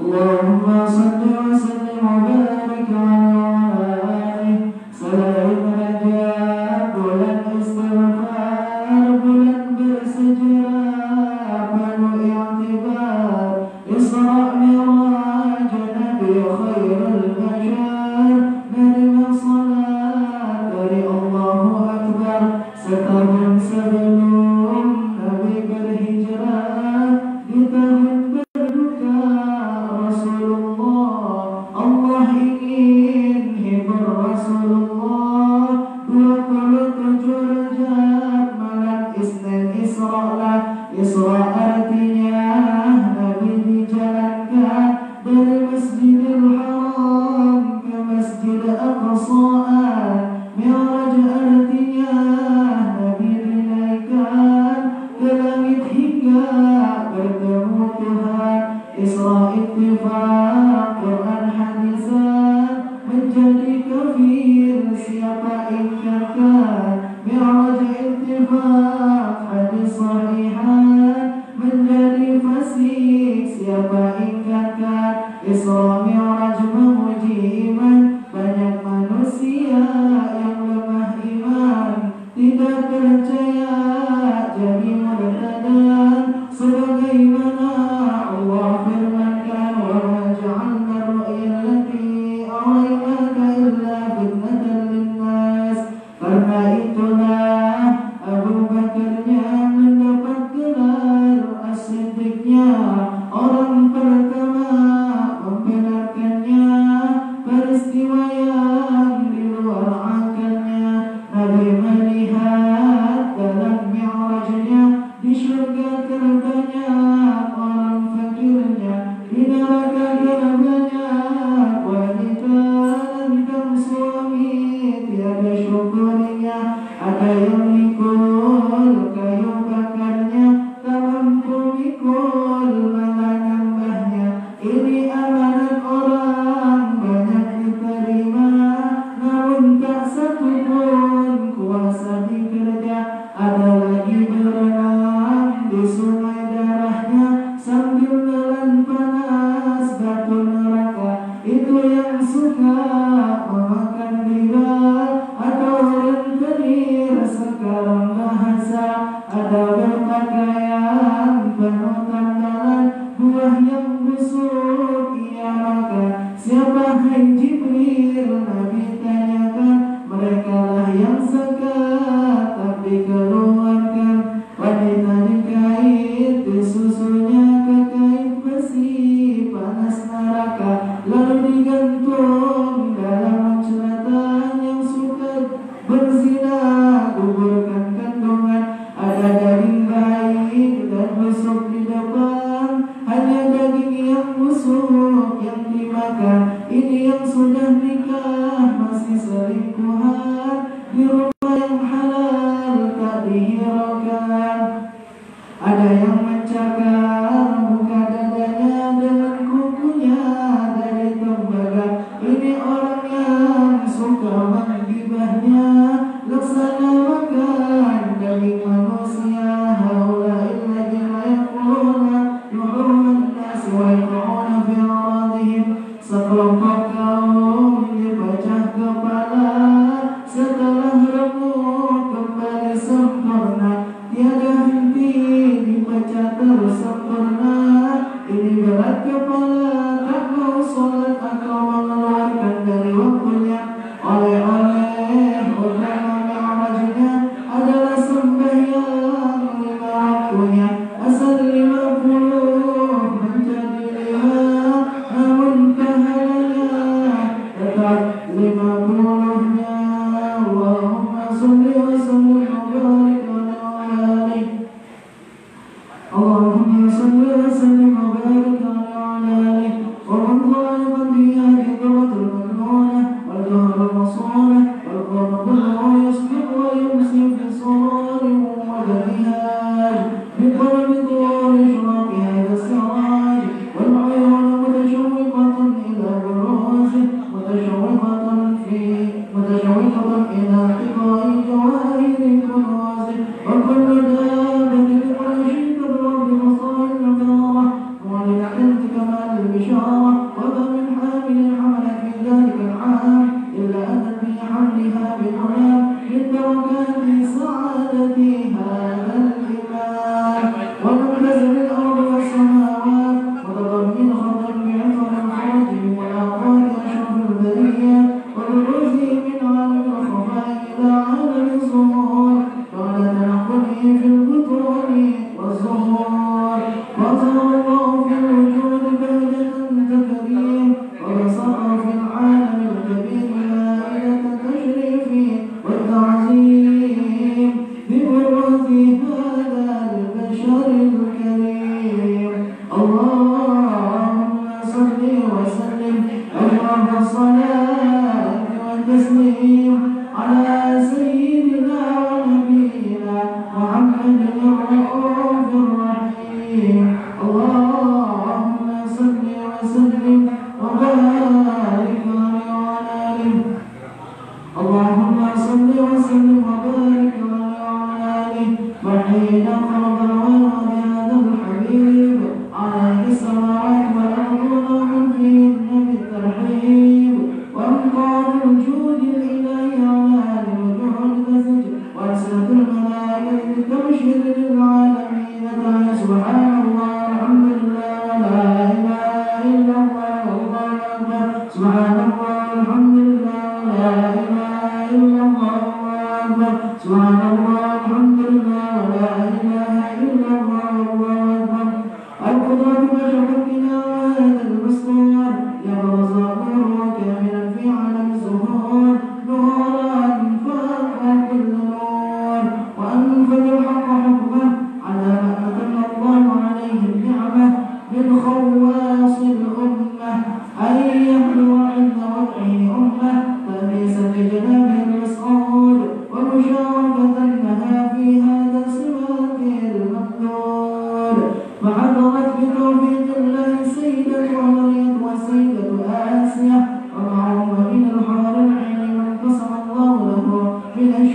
Allahumma salli wa barik ala alihi. mensyukurinya. Ada yang mikul kayu bakarnya, tak mampu mikul malah nambahnya. Ini amanat orang banyak diterima, namun tak satu pun kuasa dikerja. Ada lagi berenang di sungai darahnya, sambil menelan panas batu neraka. Itu yang suka memakan riba atau orang kafir sekarang bahasa. Ada berpakaian penuh tambalan, buah yang busuk ia makan. Siapa hai Jibril? Nabi tanyakan. Mereka lah yang zakat tapi keluarkan. Wanita dikait di susunya kekait besi panas neraka, lalu digantung dalam jeratan. Yang suka berzina gugurkan kandungan. Ada daging baik dan busuk di depan, hanya daging yang busuk yang dimakan. Ini yang sudah nikah masih selingkuhan, di rumah yang halal tak dihiraukan. Ada yang mencakar muka dadanya dengan kukunya dari tembaga. Ini orang yang suka menggibahnya, laksana makan daging manusia. Haula'il ladzina ya'kuluna luhuman nas wa yaq'una fi a'radihim. Sekelompok kaum dipecah kepala, setelah remuk kembali sempurna. Tiada henti dipecah terus sempurna. Ini berat kepala, tak mau sholat atau mengeluarkan dari waktunya. Oleh-oleh utama mi'rajnya adalah sembahyang 5 waktunya. Asal 50 menjadi 5, namun pahalanya tetap 50-nya. Allahumma sholli wa sallim wa barik ala alihi. Allahumma sholli wa sallim wa barik ala alihi. Wa man dhaliman biha hidratul maknunah wal jahrul masunah wal qawmul wa yasbiq wa yumsi fi surarin wa dalihaj biqalbi tuwari shraqi hadha siraj wal ayun mutashawwiqatan ila buruzi mutashawwiqatan ila tibai jawahiri kunuzi wa kullu dabatin qurashin rabbi masa'il nafarah wa lil'ilti kamal al-bishara wa ma min hamilin hamalat fi dhalika al-'am illa atat bi hamliha bil-'ulam min barakati sa'adati hadha al-iman wa muntazir al-ard wa as-samawat wa tadammin khatam bi'ithar al-khatim wa a'rad ashraf al-bariyat wa ruzi min 'alam al-khafa'i ila 'alam al-zuhur wa ala tanaqqulihi fi al-butun والظهور وظهر الله في الوجود بهجة تكريم وبسط في العالم الكبير مائدة التشريف والتعظيم ببرز هذا البشر الكريم. اللهم صل وسلم أجمع الصلاة والتسليم على سيدنا ونبينا محمد الرؤوف الرحيم. اللهم صل وسلم وبارك عليه. اللهم صل وسلم وبارك عليه. وحين فرض الورى بهذا الحبيب عليه الصلاة والأرض ومن فيهن بالترحيب وأنقاض الوجود الإلهي على الوجود كسج وأسرة الملائكة تبشر للعالمين تعالى سبحان الله الحمد لله ولا إله إلا الله والله أكبر. سبحان الله الحمد لله ولا إله إلا الله والله أكبر. سبحان الله الحمد لله ولا إله إلا الله والله أكبر. القدرة بشرتنا وهذا المسطور يبرز نورك كاملا في عالم الظهور نورا فأقوى كل نور وأنفذ الحق حكمه على ما أتم الله عليه النعمة من خواص الأمة أن يحلو عند وضعه أمة تأنيسا لجنابه المسعود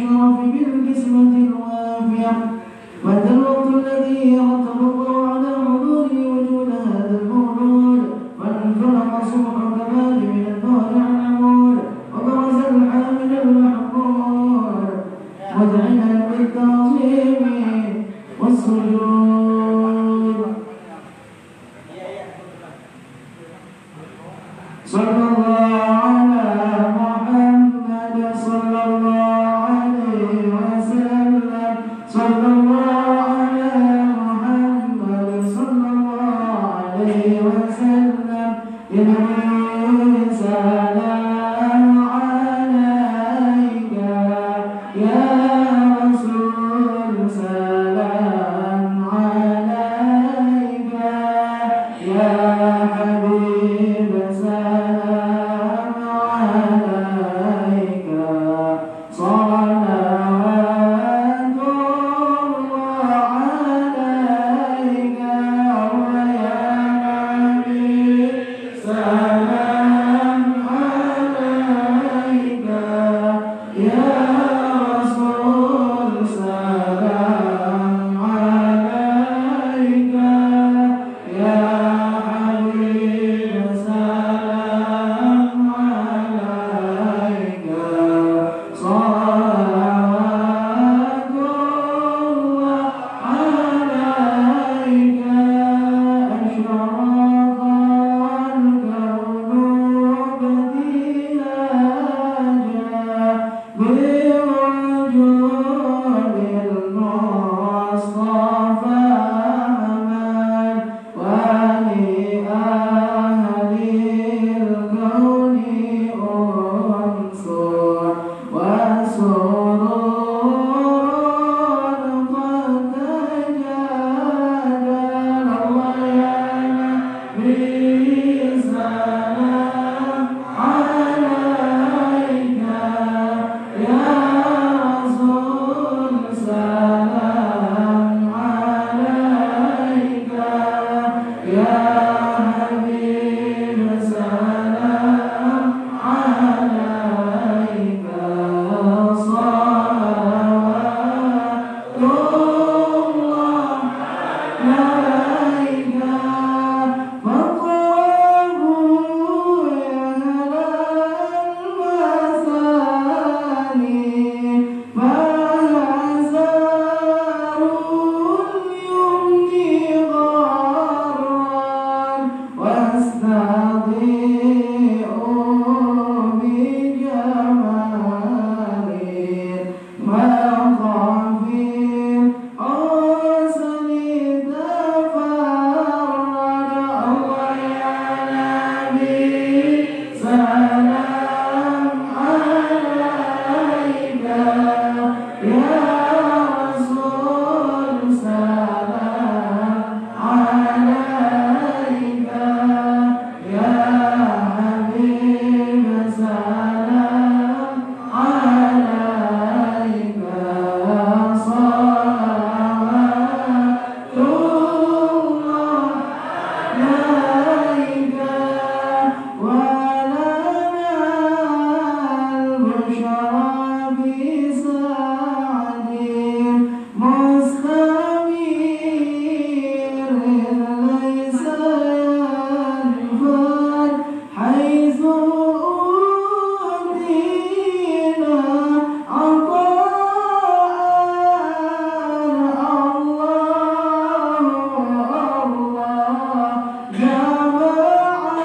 الشرف بالقسمة الوافية. متى الوقت الذي رتب الله على حضور وجود هذا المولود فانفلق صبح الكمال من النور العمود وبرز الحامل المحمود مذعنا بالتعظيم والسجود. صلى الله على محمد صلى الله عليه وسلم. صلى الله على محمد صلى الله عليه وسلم. يا نبي سلام عليك يا رسول سلام عليك يا حبيب سلام عليك صلوات الله عليك ويا نبي سلام عليك يا رسول سلام عليك يا حبيب سلام عليك صلوات الله عليك. أشرق الكون بديهاجا بوجود المصطفى محمد ولأهل الكون أنس وسرور قد تجادل. الله يا نبي سلام عليك يا رسول سلام عليك يا حبيب سلام عليك صلوات الله عليك. فطوبوا يا المثاني فيعزار اليمن غرا واستضيء بجمال مقام حسن تفرد. الله يا نبي سلام عليك يا رسول سلام عليك يا حبيب سلام عليك صلوات الله عليك. ولنا البشرى بسعد مستمير ليس ينفد حيث أوتينا عطاء. الله جمع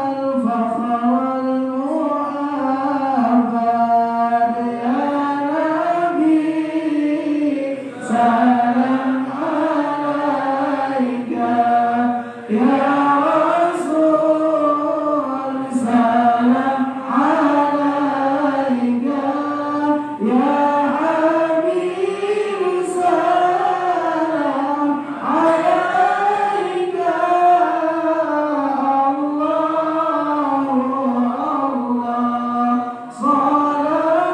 الفخر والمؤبد. يا نبي سلام عليك يا رسول سلام عليك يا حبيب سلام عليك. الله صلوات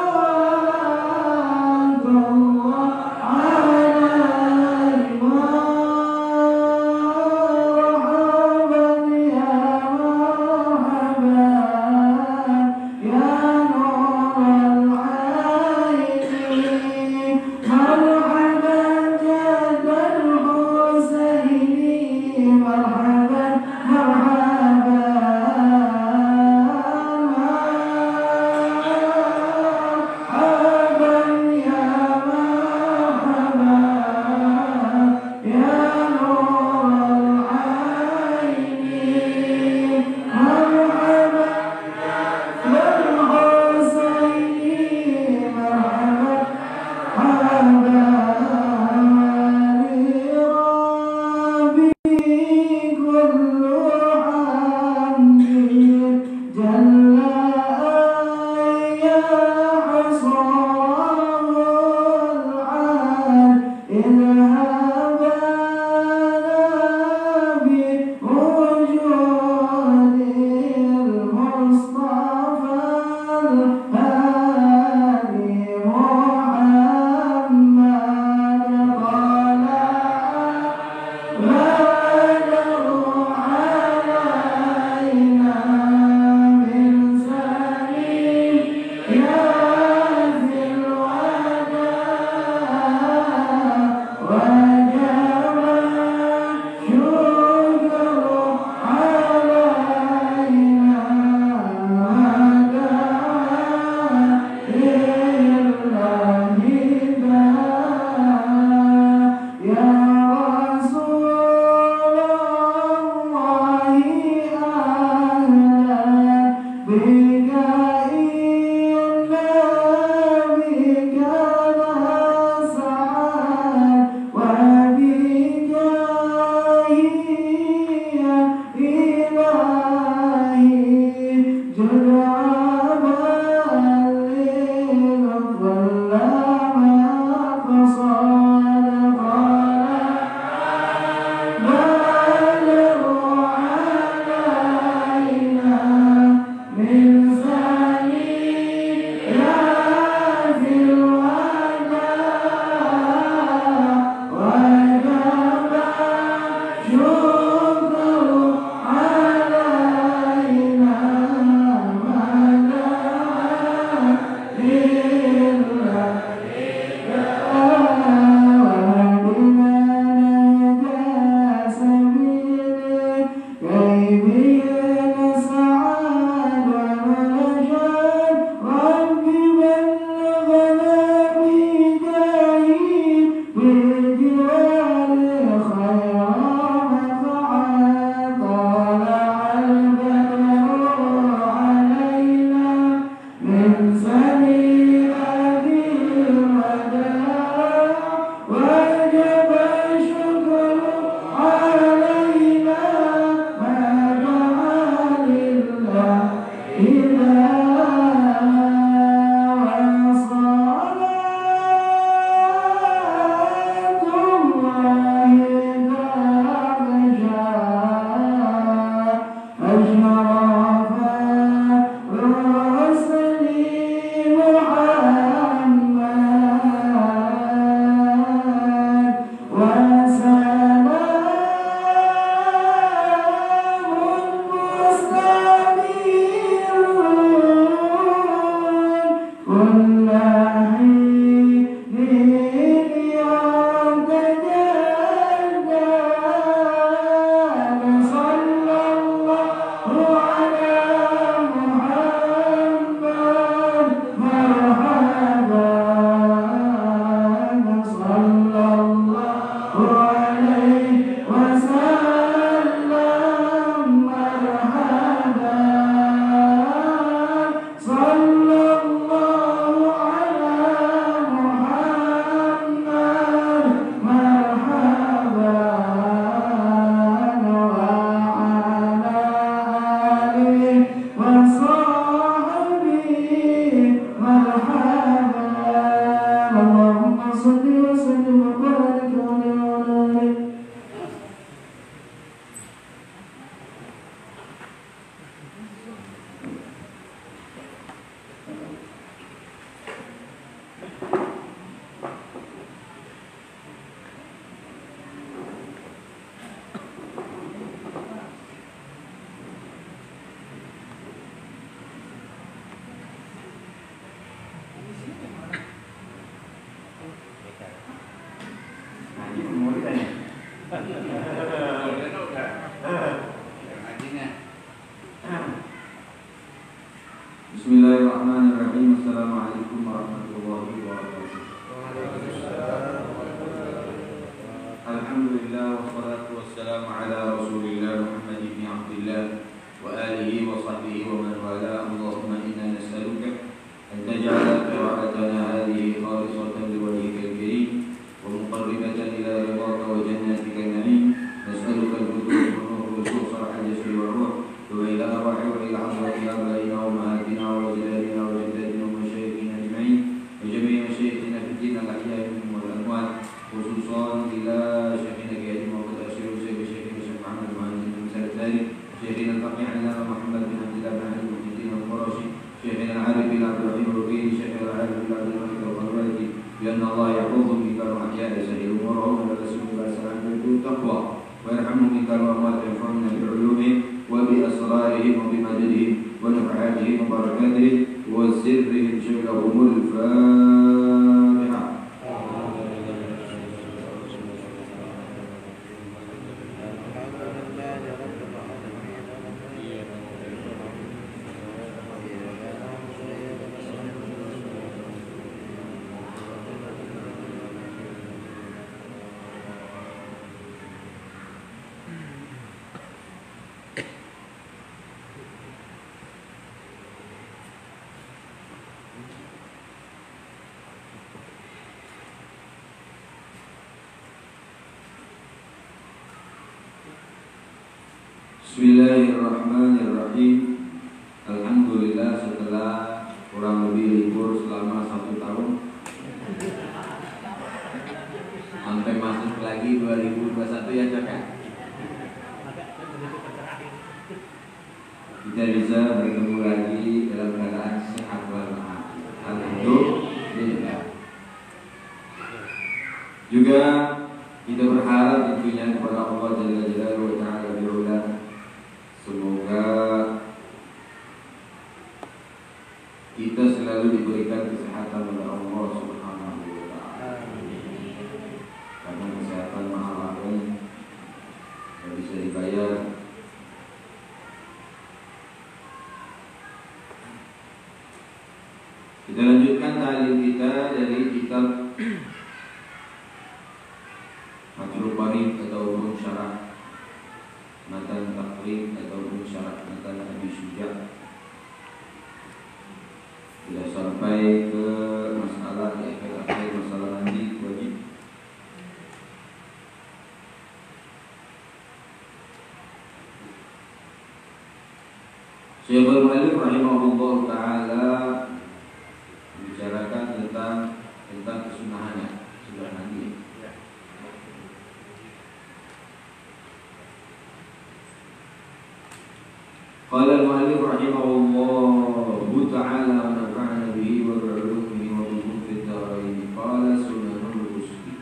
الله عليك صل وسلم وبارك عليه وعلى آله. Bismillahirrahmanirrahim. Assalamualaikum warahmatullahi wabarakatuh. Alhamdulillah wassalatu wassalamu ala Rasulillah Muhammad ibn Abdullah wa alihi wa sahbihi wa man wala. Allahumma inna nas'aluka an taj'ala qira'atana hadhihi khalisatan liwajhikal karim wa muqarribatan ila ridhaka wa jannatika an-na'im. Nas'aluka al-hudur wa al-khushu' sarh al-jasri wa ruh wa ila arwahi wa ila hadrati abaina wa ummahatina wa ajdadina wa jaddadina wa masyayikhina ajma'in wa jami'i masyayikhina fid din al-ahya'i minhum wal amwat, khususan ila syekhina Kiai Muhammad Asyir Syekhina Syekh Muhammad Muhammad bin Sa'id Syekhina Taqi' Alama Muhammad bin Abdullah bin Ali Muhyiddin al-Qurashi Syekhina Al-Arif bin Abdul Rahim al-Ruqayyi Syekhina Al-Arif bin Abdul Malik al-Qalwati bi anna Allah yahfadhu min al-ahya'i sahih umurahum wa rasulullah sallallahu alaihi wasallam taqwa wa yarhamu min al-amwat yafhamna bi'ulumihim wa bi asrarihim wa bi madadihim wa naf'atihim wa barakatihim wa sirrihim syagrahumul Fatiha. Bismillahirrahmanirrahim. Alhamdulillah, setelah kurang lebih libur selama 1 tahun sampai masuk lagi 2021 ya Cak, kita bisa bertemu lagi dalam keadaan sehat walafiat. Alhamdulillah. Juga kita berharap tentunya kepada Allah Jalla Jalaluhu wa Ta'ala bi'ula, semoga kita selalu diberikan kesehatan oleh Allah Subhanahu wa Ta'ala. Karena kesehatan mahal yang bisa dibayar. Kita lanjutkan ta'lim kita dari kitab Fathul Qarib ataupun syarah Matan Taqrib ataupun syarah Matan Abi Syuja. Sudah sampai ke masalah di akhir-akhir masalah mandi wajib. Syekhul Mu'allif rahimahullah ta'ala membicarakan tentang kesunahannya sudah mandi. Qala al-mu'allif rahimahullahu ta'ala wa nafa'ana bihi wa bi'ulumihi wa bihi fid dharain. Qala sunanul ghusli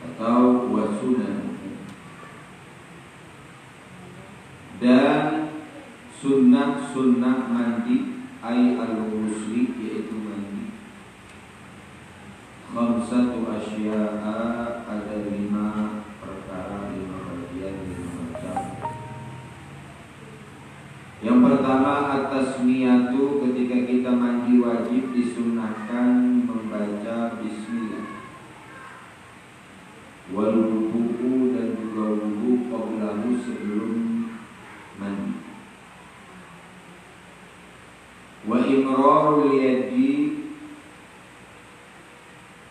atau wa sunan, dan sunnah mandi ay al-ghusli yaitu mandi. Khamsatu asya'a, ada 5 perkara, 5 bagian, 5 macam. Yang pertama, at-tasmiyatu, ketika kita mandi wajib disunnahkan membaca bismillah. Wal wudu'u, dan juga wudu qablahu, sebelum mandi. Wa imrarul yadi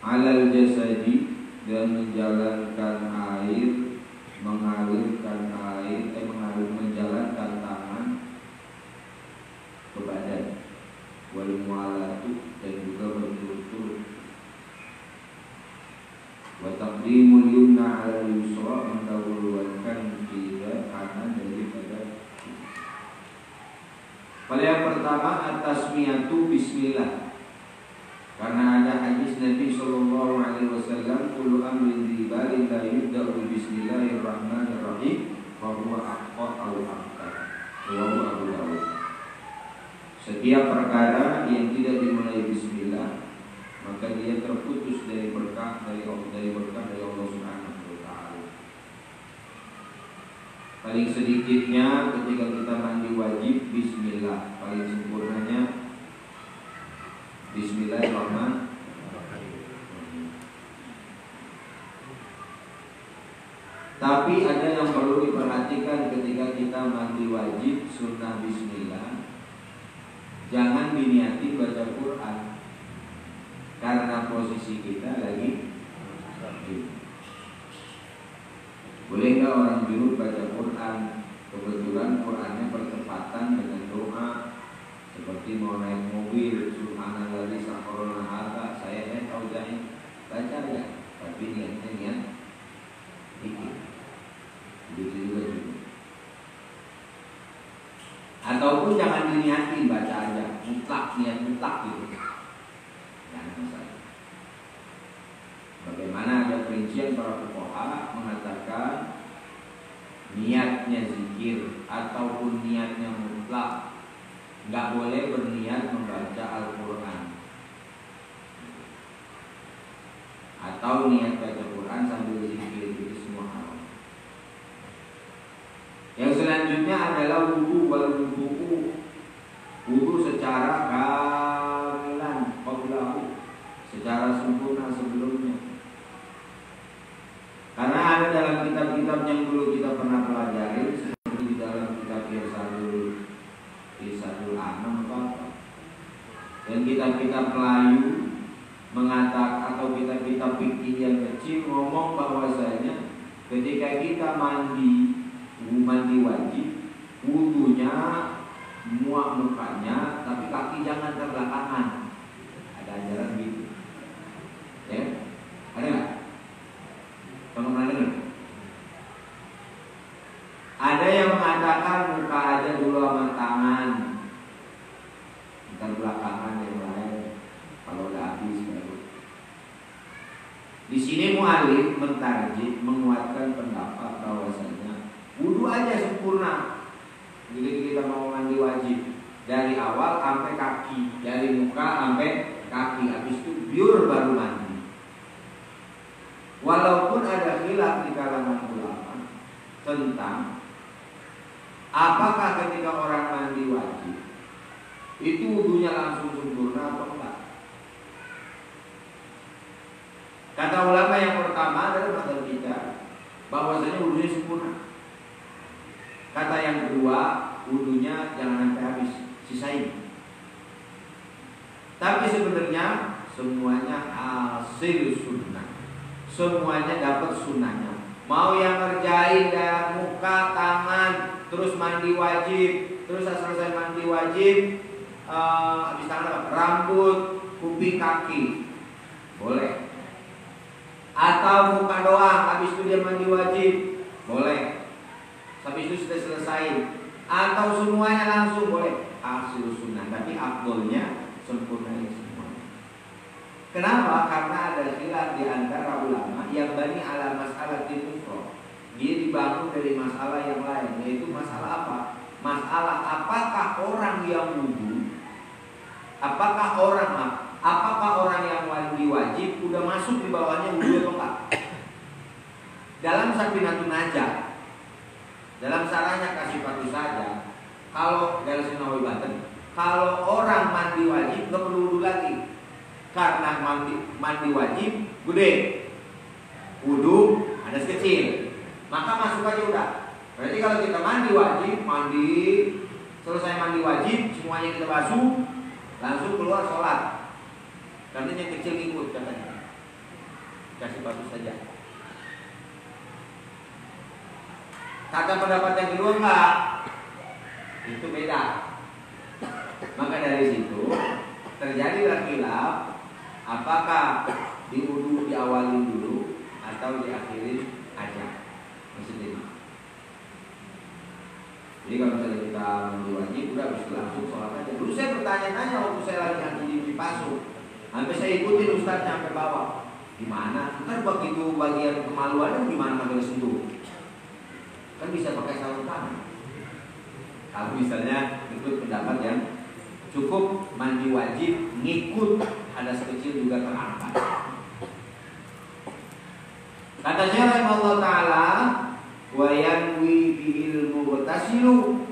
alal jasadi, dan menjalankan air, menjalankan tangan ke badan. Wal mu'alati, satu dan juga berturut-turut. Wa taqdimul yumna 'ala al-yusra, mendahulukan kiri kanan daripada. Pada yang pertama at-tasmiyatu bismillah. Karena ada hadis Nabi sallallahu alaihi wasallam, kullu amrin dzibalin la yubda'u bismillahirrahmanirrahim fa huwa aqqa aw aqqa. Rawahu Abu Dawud. Setiap perkara yang tidak dimulai bismillah, maka dia terputus dari berkah dari Allah Subhanahu wa taala. Paling sedikitnya ketika kita mandi wajib bismillah, paling sempurnanya Bismillahirrahmanirrahim. Tapi ada yang perlu diperhatikan ketika kita mandi wajib sunnah bismillah. Jangan diniati baca Quran, karena posisi kita lagi junub. Boleh nggak orang junub baca Quran? Kebetulan Qurannya bertepatan dengan doa, seperti mau naik mobil, subhanallah sakhkhara hadza, saya tahu jangan baca ya, tapi niatnya niat dikit. Begitu juga junub. Ataupun jangan diniatin, baca aja mutlak, niat mutlak gitu. Jangan masalah. Bagaimana ada perincian para fuqaha mengatakan niatnya zikir ataupun niatnya mutlak, nggak boleh berniat membaca Al-Quran atau niat baca Quran sambil zikir, itu semua haram. Yang selanjutnya adalah wudu wal wudu. Wudu secara kamilan, qablahu, secara sempurna sebelumnya. Karena ada dalam kitab-kitab yang dulu kita pernah pelajari, seperti di dalam kitab Irsadul Anam dan kitab-kitab Melayu mengatakan, atau kitab-kitab fikih yang kecil ngomong bahwasanya ketika kita mandi wajib, wudunya muak mukanya, tapi kaki jangan terbelakangan. Ada ajaran gitu, ya? Ada nggak? Kamu pernah dengar? Ada yang mengatakan muka aja dulu sama tangan, ntar belakangan yang lain kalau udah habis baru. Di sini mu'alif mentarjih, menguatkan pendapat bahwasanya wudu aja sempurna. Jadi kita mau mandi wajib dari awal sampai kaki, dari muka sampai kaki, habis itu biur baru mandi. Walaupun ada khilaf di kalangan ulama tentang apakah ketika orang mandi wajib itu wudunya langsung sempurna atau enggak. Kata ulama yang pertama adalah mazhab kita, bahwasanya wudunya sempurna. Kata yang kedua, wudunya jangan sampai habis, sisain. Tapi sebenarnya semuanya hasil sunnah, semuanya dapat sunnahnya. Mau yang ngerjain dari muka, tangan, terus mandi wajib, terus selesai mandi wajib, habis tangan rambut, kuping, kaki, boleh. Atau muka doang, habis itu dia mandi wajib, boleh. Habis itu sudah selesai. Atau semuanya langsung, boleh. Hasil sunnah, tapi afdolnya sempurnanya semua. Kenapa? Karena ada khilaf di antara ulama yang bani ala masalah timufro. Dia dibangun dari masalah yang lain, yaitu masalah apa? Masalah apakah orang yang wudu, apakah orang yang mandi wajib udah masuk di bawahnya wudu atau enggak? Dalam Safinatun Najah, dalam sarahnya kasih patu saja, kalau dari Sunawi Banten, kalau orang mandi wajib nggak perlu wudu lagi. Karena mandi wajib gede, wudu ada kecil, maka masuk aja udah. Berarti kalau kita mandi wajib, selesai mandi wajib, semuanya kita basuh, langsung keluar sholat. Karena yang kecil ikut katanya, kasih basuh saja. Kata pendapat yang kedua enggak, itu beda. Maka dari situ terjadilah khilaf apakah diwudu diawalin dulu atau diakhirin aja. Maksudnya. Jadi kalau misalnya kita mandi wajib udah bisa langsung sholat aja. Dulu saya bertanya-tanya waktu saya lagi ngaji di Pasu, sampai saya ikutin ustaz sampai bawah. Gimana? Kan begitu bagian kemaluannya gimana sampai sentuh? Kan bisa pakai sarung tangan. Kalau misalnya ikut pendapat yang cukup mandi wajib ngikut hadas kecil juga terangkat. Kata Syekh Allah Ta'ala, wa yanwi bihil mughtasilu,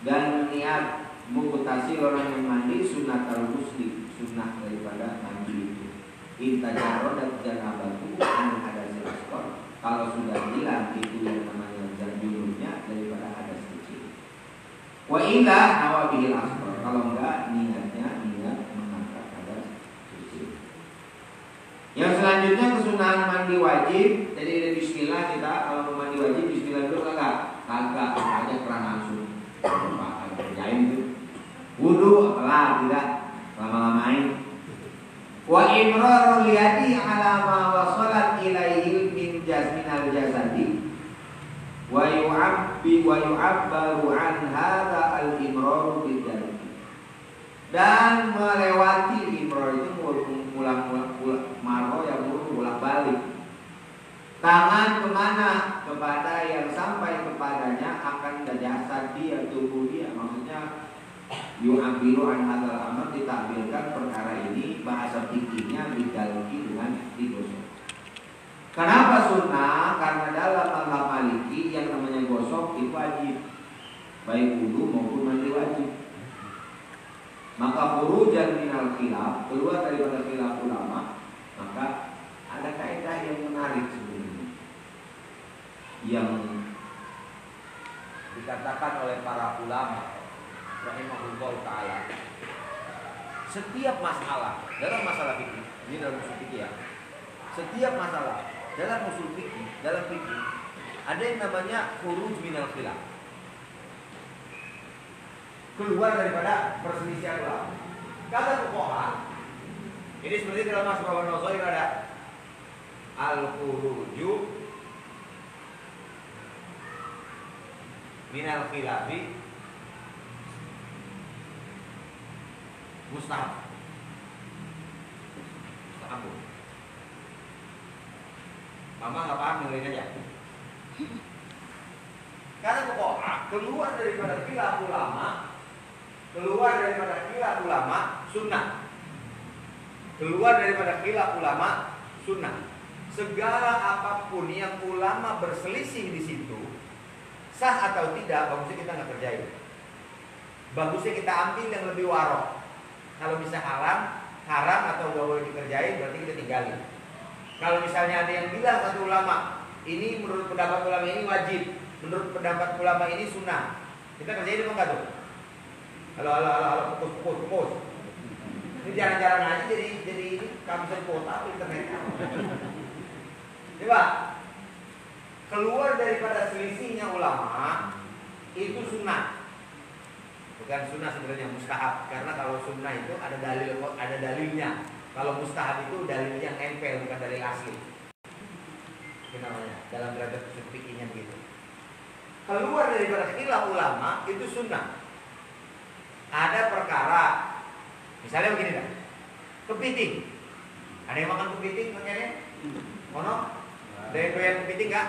dan niat mughtasil orang yang mandi sunnatul muslim, sunnah daripada mandi itu. Intajaro dan janabatu an hadasil asghar, kalau sudah hilang itu yang namanya junubnya daripada hadas kecil. Wa illa nawa bihil asghar, kalau enggak niatnya niat mengangkat hadas kecil. Yang selanjutnya kesunahan mandi wajib. Jadi ada bismillah, kita kalau mau mandi wajib bismillah dulu kagak aja keran langsung kerjain itu. Wudu apalah tidak lama-lamain. Wa imrarul yadi ala ma wasalat ilaihi min jasminal jasadi wa yu'abbaru an hadza al imrar bidal. Dan melewati imrar itu maro yang bolak-balik. Tangan kemana? Kepada yang sampai kepadanya akan jasad dia, tubuh dia. Maksudnya yu'abiru an hadzal amr, ditampilkan perkara ini bahasa fikihnya bidalki dengan digosok. Kenapa sunnah? Karena dalam mazhab Maliki yang namanya gosok itu wajib, baik wudu maupun mandi wajib. Maka furujan minal khilaf, keluar daripada khilaf ulama, maka ada kaidah yang menarik sebenarnya, yang dikatakan oleh para ulama rahimahullah ta'ala. Setiap masalah dalam masalah fikih, ini dalam usul fikih ya, setiap masalah dalam usul fikih, dalam fikih ada yang namanya furuj minal khilaf, keluar daripada perselisihan ulama. Kata fuqaha ini seperti dalam Masbah Nazair ada al-khuruju minal khilafi mustahab. Mustahab. Mama nggak paham, dengerin aja. Karena fuqaha keluar daripada khilaf ulama, keluar daripada khilaf ulama sunnah, keluar daripada khilaf ulama sunnah. Segala apapun yang ulama berselisih di situ, sah atau tidak, bagusnya kita nggak kerjain. Bagusnya kita ambil yang lebih warok. Kalau bisa haram atau nggak boleh dikerjain, berarti kita tinggalin. Kalau misalnya ada yang bilang satu ulama, ini menurut pendapat ulama ini wajib, menurut pendapat ulama ini sunnah, kita kerjain apa enggak tuh? Halo, pukul. Ini jarang-jarang aja jadi kampus kota internet. Coba keluar daripada selisihnya ulama itu sunnah, bukan sunnah sebenarnya mustahab. Karena kalau sunnah itu ada dalilnya. Kalau mustahab itu dalilnya nempel, bukan dalil asli. Itu namanya dalam derajat fikihnya begitu. Keluar daripada khilaf ulama itu sunnah. Ada perkara, misalnya begini dah, kepiting. Ada yang makan kepiting makanya? Ono? Ada yang doyan kepiting nggak?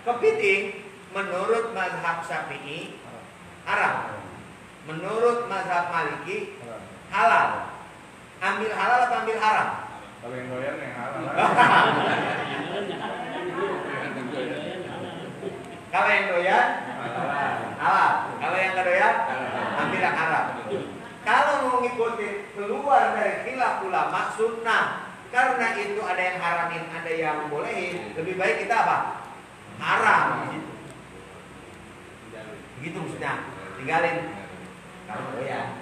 Kepiting menurut mazhab Syafi'i haram, menurut mazhab Maliki halal. Ambil halal atau ambil haram? Kalau yang doyan yang halal. Kalau yang doyan halal, kalau yang nggak doyan ambil yang haram. Kalau mau ngikutin keluar dari khilaf ulama sunnah, karena itu ada yang haramin, ada yang bolehin, lebih baik kita apa? Haram. Begitu maksudnya, tinggalin kalau doyan.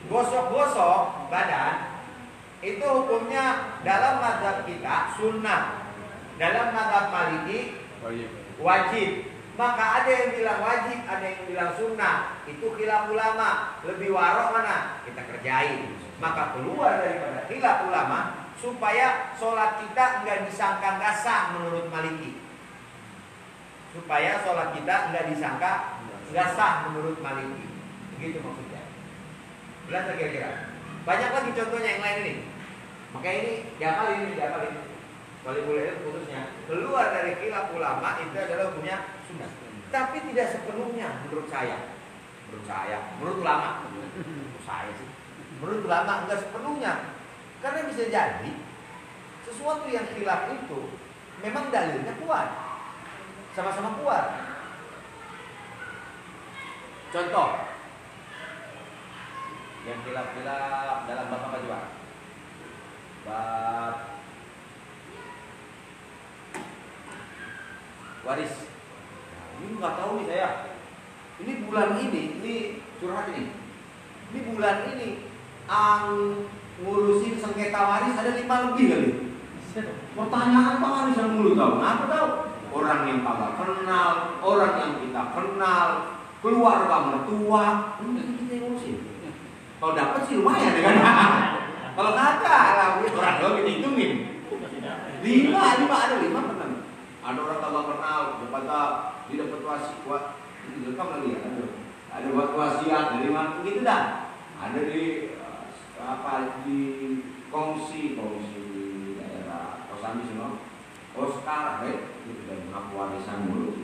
Gosok-gosok badan itu hukumnya dalam mazhab kita sunnah, dalam mazhab Maliki wajib. Maka ada yang bilang wajib, ada yang bilang sunnah. Itu khilaf ulama. Lebih warok mana? Kita kerjain. Maka keluar daripada khilaf ulama supaya sholat kita enggak disangka nggak sah menurut Maliki. Supaya sholat kita enggak disangka nggak sah menurut Maliki. Begitu maksudnya. Jelas kira-kira. Banyak lagi contohnya yang lain ini. Maka ini diapalin. Kalau boleh khususnya keluar dari khilaf ulama itu adalah hukumnya sunnah. Tapi tidak sepenuhnya menurut saya. Menurut ulama. Menurut saya sih. Menurut ulama enggak sepenuhnya. Karena bisa jadi sesuatu yang khilaf itu memang dalilnya kuat. Sama-sama kuat. Contoh yang khilaf-khilaf dalam bab apa juga? Bab waris. Nah, ini nggak tahu nih saya. Ini bulan ini curhat ini. Ini bulan ini ngurusin sengketa waris ada 5 lebih kali. Pertanyaan apa warisan mulu tahu? Apa tahu? Orang yang kagak kenal, orang yang kita kenal, keluarga mertua, kita yang ngurusin. Kalau dapat sih lumayan ya kan? Kalau kagak, orang lo kita hitungin. 5 ada 5 pernah. Ada orang kagak kenal, dia dapat wasiat, direkam lagi ya. Ada wasiat dari mana? Gitu dah. Ada di kongsi daerah Kosambi semua. Oscar, itu dari mengaku warisan mulu.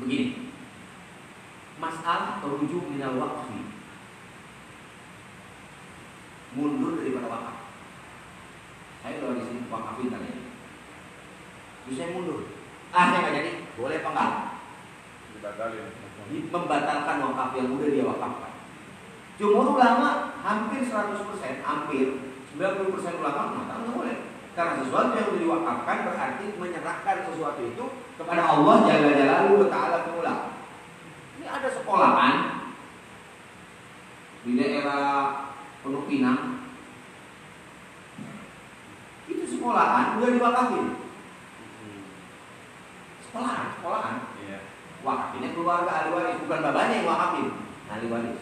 Begini, masalah terujuk minal waqfi, mundur daripada wakaf. Saya kalau di sini wakafin tanya, terus saya mundur. Saya nggak jadi, boleh apa enggak? Dibatalin. Membatalkan wakaf yang udah dia wakafkan. Jumhur ulama hampir 100%, hampir 90% ulama mengatakan nggak boleh. Karena sesuatu yang sudah diwakafkan berarti menyerahkan sesuatu itu kepada Allah Jalla Jalaluhu wa Ta'ala Ta'ala. Ini ada sekolahan di daerah Pondok Pinang. Itu sekolahan udah diwakafin. Sekolahan. Iya. Wakafinnya keluarga ahli waris, bukan bapaknya yang wakafin, ahli waris.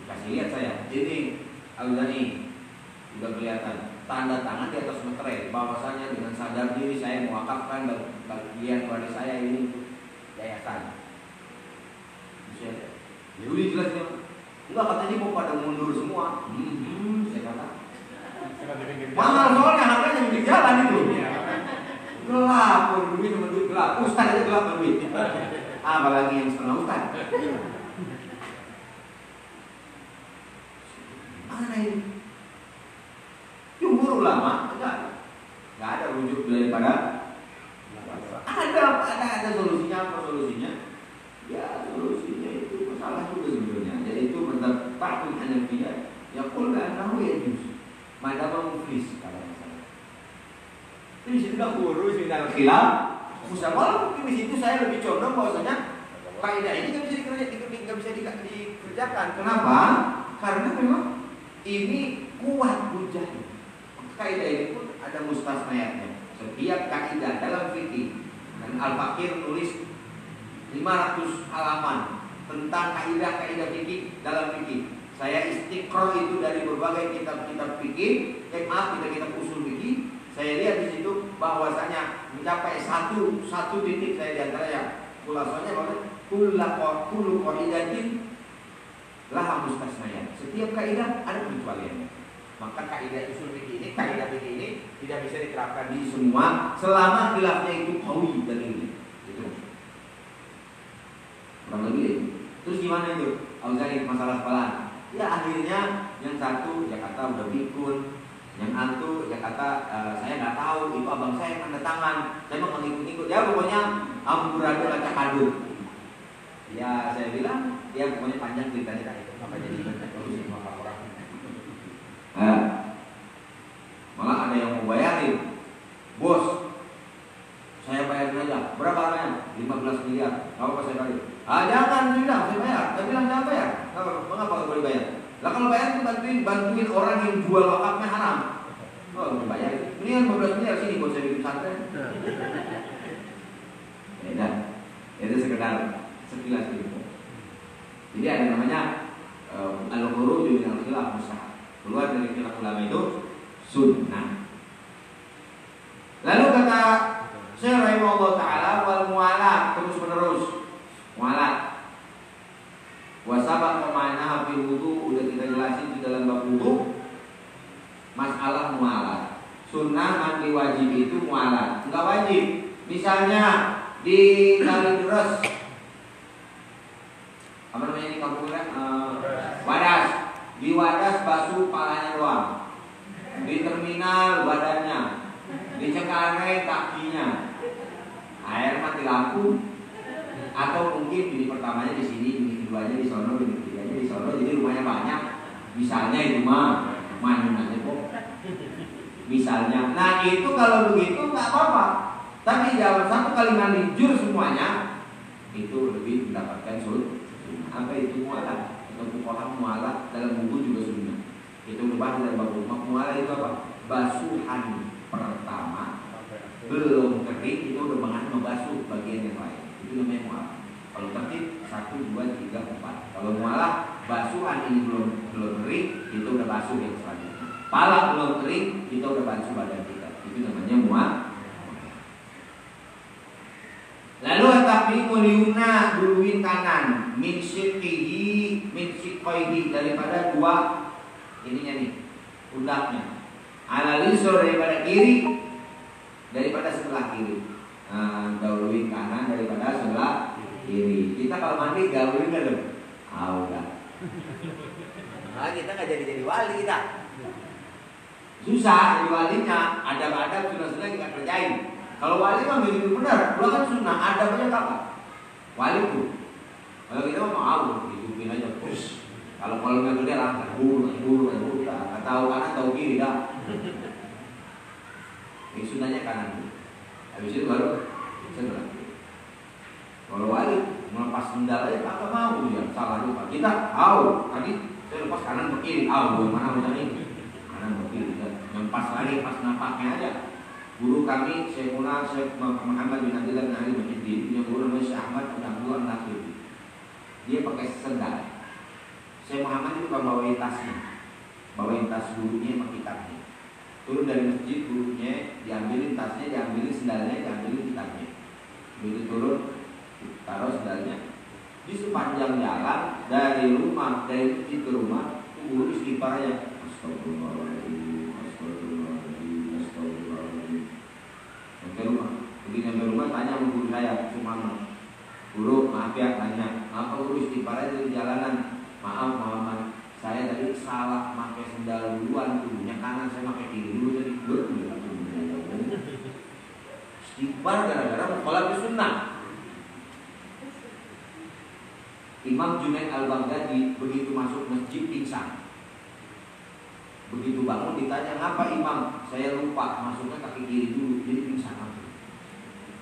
Kasih lihat saya, ini Al-Ghani sudah kelihatan tanda tangan di atas meterai bahwasanya dengan sadar diri saya mewakafkan bagian waris saya ini yayasan. Jadi jelasnya enggak, katanya mau pada mundur semua. Saya kata mahal soalnya harganya di jalan itu. Gelap duit sama duit gelap. Ustaz aja gelap duit. Apalagi yang setengah ustaz. Mana ini? Jumhur ulama enggak ada rujuk daripada ada solusinya. Apa solusinya? Ya solusinya itu masalah juga sebenarnya, yaitu menetapkan Hanafiyah yang kullah nahu yajuz madama muflis kalau misalnya. Di situ nggak urus final khilaf. Musyawarah mungkin di situ saya lebih condong bahwasanya kaidah ini nggak bisa dikerjakan. Kenapa? Karena memang ini kuat hujahnya. Kaidah ini pun ada mustasnayatnya. Setiap kaidah dalam fikih, dan Al-Fakir nulis 500 halaman tentang kaidah-kaidah fikih dalam fikih. Saya istiqra itu dari berbagai kitab-kitab fikih, kitab usul fikih. Saya lihat di situ bahwasanya mencapai satu titik saya diantara yang khulasannya bahwa kullu qaidatin laha mustasnayat. Setiap kaidah ada pengecualiannya. Maka kaidah usul fikih ini, kaidah fikih ini tidak bisa diterapkan di semua selama khilafnya itu qawi dan ini. Gitu. Kurang lebih itu. Terus gimana itu? Al-Ghani masalah sekolahan. Ya akhirnya yang satu Jakarta udah pikun, yang satu Jakarta saya nggak tahu, itu abang saya tanda tangan, saya mau ngikut-ngikut. Ya pokoknya amburadul acak adul. Ya saya bilang, ya pokoknya panjang ceritanya kan itu, maka jadi solusi sama orang. Malah ada yang mau bayarin, bos, saya bayarin aja. Berapa harganya? 15 miliar. Apa saya bayar? Jangan bilang saya bayar. Saya bilang jangan bayar. Mengapa nggak boleh bayar? Lah kalau bayar itu bantuin orang yang jual wakafnya haram. Oh, bayar. Ini kan 15 miliar sini buat saya bikin pesantren. Beda. Itu sekedar sekilas gitu. Jadi ada namanya al-khuruj min al-khilaf mustahab. Keluar dari khilaf ulama itu sunnah. Lalu kata Syekh rahimahullah taala wal mualat, terus menerus mualat. Wa sabaq ma'ana fi wudu, udah kita jelasin di dalam bab wudu masalah mualat. Sunnah mandi wajib itu mualat, enggak wajib. Misalnya di kali deres, apa namanya ini kampungnya? Wadas. Di wadas basuh palanya doang. Di terminal badannya. Di Cengkareng kakinya. Air mati lampu. Atau mungkin bini pertamanya di sini, bini keduanya di sono, bini ketiganya di sono, jadi rumahnya banyak. Misalnya itu mah mainan aja kok. Misalnya, nah itu kalau begitu nggak apa-apa. Tapi dalam satu kali mandi jur semuanya itu lebih mendapatkan sunnah. Apa itu mualat? Atau fuqaha mualat dalam buku juga sunnah. Itu dibahas dalam bab mualat itu apa? Basuhan pertama belum kering itu udah mengenai membasuh bagian yang lain. Itu namanya mualat. Kalau tertib 1, 2, 3, 4. Kalau mualat basuhan ini belum kering itu udah basuh yang selanjutnya. Pala belum kering, kita udah basuh badan kita. Itu namanya mualat. Lalu at-taqdimu liyumna, duluin kanan, min shiqqihi daripada dua ininya nih, pundaknya. Ala lisur daripada kiri, daripada sebelah kiri. Nah, dahuluin kanan daripada sebelah kiri. Kita kalau mandi dahuluin kan loh. Udah. Nah, kita nggak jadi wali kita. Susah jadi walinya, adab-adab sunnah-sunnah kita kerjain. Kalau wali kan begitu benar, dua kan sunnah, adabnya apa? Wali tuh. Kalau kita mau hidupin aja terus. Kalau nggak gede langkah, buru, tak tahu kanan tahu kiri dah. Ini sunnahnya kanan. Habis itu baru sebelah kiri. Kalau wali melepas sendal aja tak mau dia, salah lupa. Kita tadi saya lepas kanan ke kiri, mana macam ini? Berkiri, yang pas lagi pas napaknya aja. Guru kami Syekh Muhammad bin Abdullah bin Ali Muhyiddin punya guru namanya Syekh Ahmad bin Abdullah Nasir. Dia pakai sendal. Syekh Muhammad itu kan bawain tasnya, bawain tas gurunya sama kitabnya. Turun dari masjid gurunya diambilin tasnya, diambilin sendalnya, diambilin kitabnya. Begitu turun taruh sendalnya. Di sepanjang jalan dari masjid ke rumah, guru istighfar aja. Astagfirullahaladzim. Sampai rumah tanya sama guru saya, Muhammad. Guru, maaf ya, tanya, apa guru istighfar aja di jalanan? Maaf Muhammad, saya tadi salah pakai sendal duluan, tubuhnya kanan, saya pakai kiri dulu tadi. Istighfar gara-gara sholat sunnah. Imam Junaid al-Baghdadi begitu masuk masjid pingsan. Begitu bangun ditanya, ngapa Imam? Saya lupa masuknya kaki kiri dulu, jadi pingsan langsung.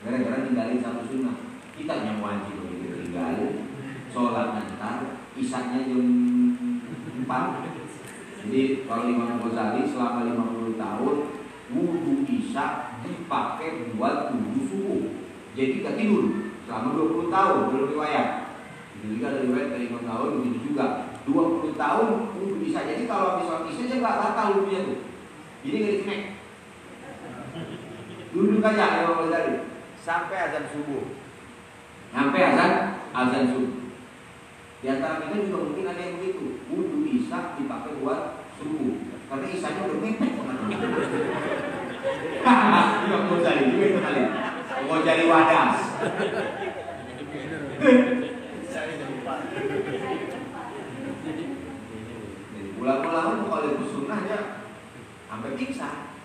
Gara-gara tinggalin satu sunnah. Kita yang wajib tinggalin, sholat nanti, isaknya jam 4. Jadi kalau Imam Ghazali selama 50 tahun wudu isya dipakai buat wudu subuh. Jadi gak tidur selama 20 tahun belum riwayat. Jadi ada riwayat dari Imam Nawawi begitu juga. 20 tahun wudu isya. Jadi kalau habis sholat isya dia nggak batal wudunya tuh. Jadi nggak dismek. Duduk aja Imam Ghazali sampai azan subuh. Sampai azan subuh. Di antara kita juga mungkin ada yang begitu. Wudu isya dipakai buat subuh. Karena isyanya udah mepet banget. Imam Ghazali juga itu kali. Mau jadi wadas. Ulang-ulangan kalau itu sunnah ya sampai pingsan.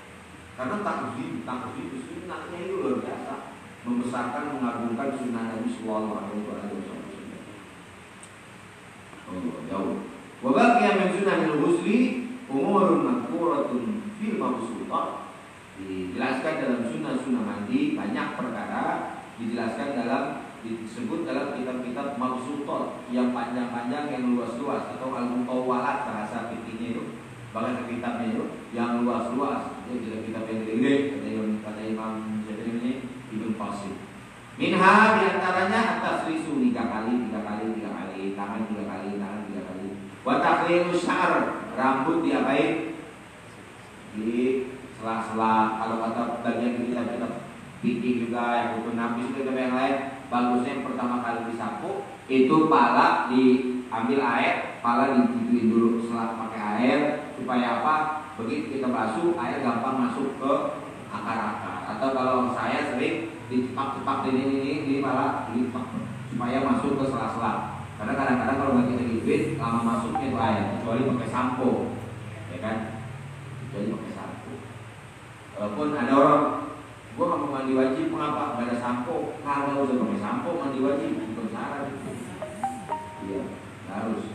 Karena takzim itu sunnahnya itu luar biasa, membesarkan, mengagungkan sunnah Nabi Sallallahu Alaihi Wasallam. Oh jauh. Wabaqiya min sunnahil ghusli umurun madhkuratun fil mabsutat. Dijelaskan dalam sunnah-sunnah mandi banyak perkara dijelaskan disebut dalam kitab-kitab mabsutat yang panjang-panjang, yang luas-luas, atau al-mutawwalat bahasa fikihnya itu, bahasa kitabnya itu yang luas-luas. kitab yang gede kata Imam Syafi'i ini Ibnu Qasim. Minha diantaranya at-tasrisu 3 kali, tangan 3 kali. Wa takhlilu syar, rambut diapain? Di sela-sela. Kalau kata bagian kitab-kitab fikih juga yang hukum nafis itu yang lain, bagusnya yang pertama kali disapu itu pala diambil air, pala digituin dulu setelah pakai air supaya apa? Begitu kita basuh air gampang masuk ke akar-akar. Atau kalau saya sering dicepak-cepak ini pala dicepak supaya masuk ke sela-sela. Karena kadang-kadang kalau nggak kita gituin lama masuknya itu air, kecuali pakai sampo, ya kan? Kecuali pakai sampo. Walaupun ada orang gua nggak mau mandi wajib, kenapa? Nggak ada sampo. Kalau udah pakai sampo mandi wajib, bukan syarat. Iya, harus.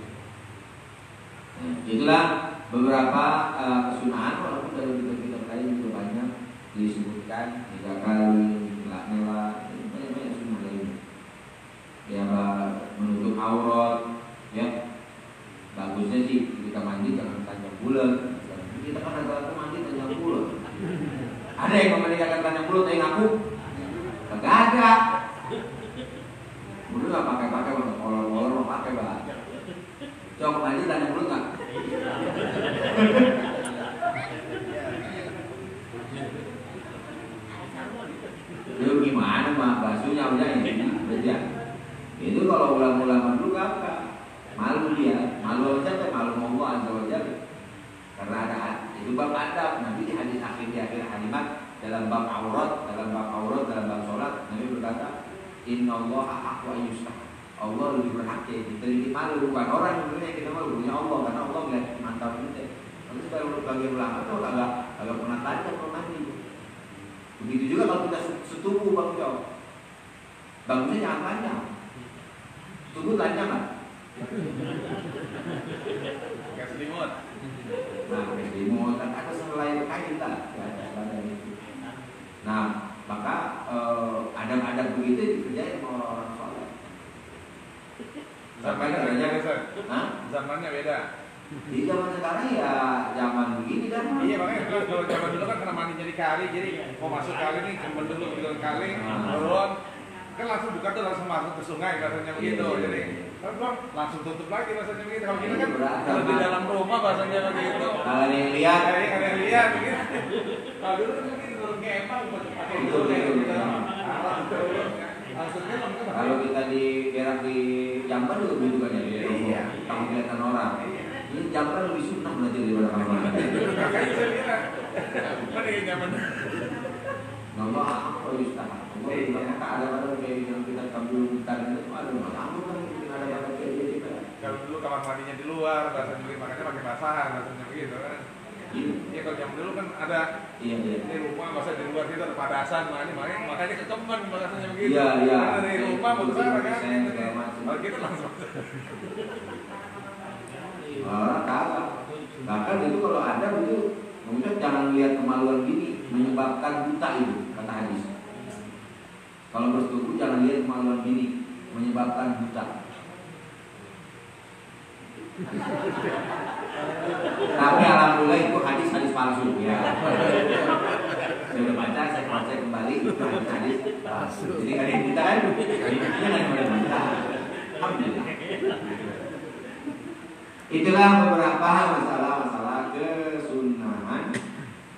Nah, itulah beberapa kesunahan, walaupun dalam kitab-kitab lain juga banyak disebutkan 3 kali, nela, banyak sunnah lain. Ya, menutup aurat, ya. Bagusnya sih kita mandi jangan tanjang bulat. Kita kan rata-rata mandi tanjang bulat. Ada yang memandikan tanjang bulat, yang ngaku kagak ada. Dulu nggak pakai kolor pakai bah. Coba mandi tanjang bulat nggak? Lu gimana mah basuhnya udah ini aja. Itu kalau ulama-ulama dulu kakak malu dia, malu aja, malu Allah azza wa jalla. Karena ada itu bab adab. Nabi di hadis akhir halimat dalam bab aurat, dalam bab sholat, Nabi berkata, Inna Allah ahqqu an yustah. Allah lebih berhak ya diterima malu, bukan orang yang kita malu, punya Allah, karena Allah melihat mantap kita. Tapi sebagai bagian ulama itu agak pernah tanya kalau mandi. Begitu juga kalau kita setubuh bang Jo, bagusnya jangan panjang. Setubuh panjang nggak? Kayak selimut. Nah, selimut kan ada selain kain lah. Nah, maka adab-adab begitu dikerjain sama orang-orang sholat. Zamannya beda, Hah? Zamannya beda. Di zaman sekarang ya zaman begini kan. Iya makanya kalau zaman dulu kan karena mandinya di kali, jadi mau masuk kali nih cuma dulu gitu kali, turun, kan langsung buka tuh langsung masuk ke sungai rasanya begitu. Jadi kan langsung tutup lagi rasanya begitu. Kalau kita kan kalau di dalam rumah bahasanya begitu. Kalau ada yang lihat, Ada yang lihat begitu. Kalau dulu kan mungkin turun ke empang pakai itu gitu. Kalau kita berak di Jamban juga begitu kan ya. Iya. Kamu kelihatan orang. Ini Jamban lebih sunnah belajar daripada kamu. Makanya saya bilang, kan ini zaman. Nama apa Ustaz? Maka ada kayak yang kita kabul bukan itu ada macam kan ada kayak gitu. Kalau dulu kamar mandinya di luar, bahasanya begitu, makanya pakai basahan, bahasanya begitu kan. Iya kalau zaman dulu kan ada di rumah, bahasa di luar itu ada padasan, makanya ketemen bahasanya begitu. Iya. Karena dari rumah besar kan. Kalau kita langsung. Kagak. Bahkan itu kalau ada itu, maksudnya jangan lihat kemaluan gini menyebabkan buta itu kata hadis. Kalau bersetubuh jangan lihat kemaluan gini menyebabkan buta. Tapi alhamdulillah itu hadis palsu ya. Saya udah baca, saya baca kembali itu hadis palsu. Jadi ada yang kita kan, hadisnya nggak boleh baca. Alhamdulillah. Itulah beberapa masalah kesunahan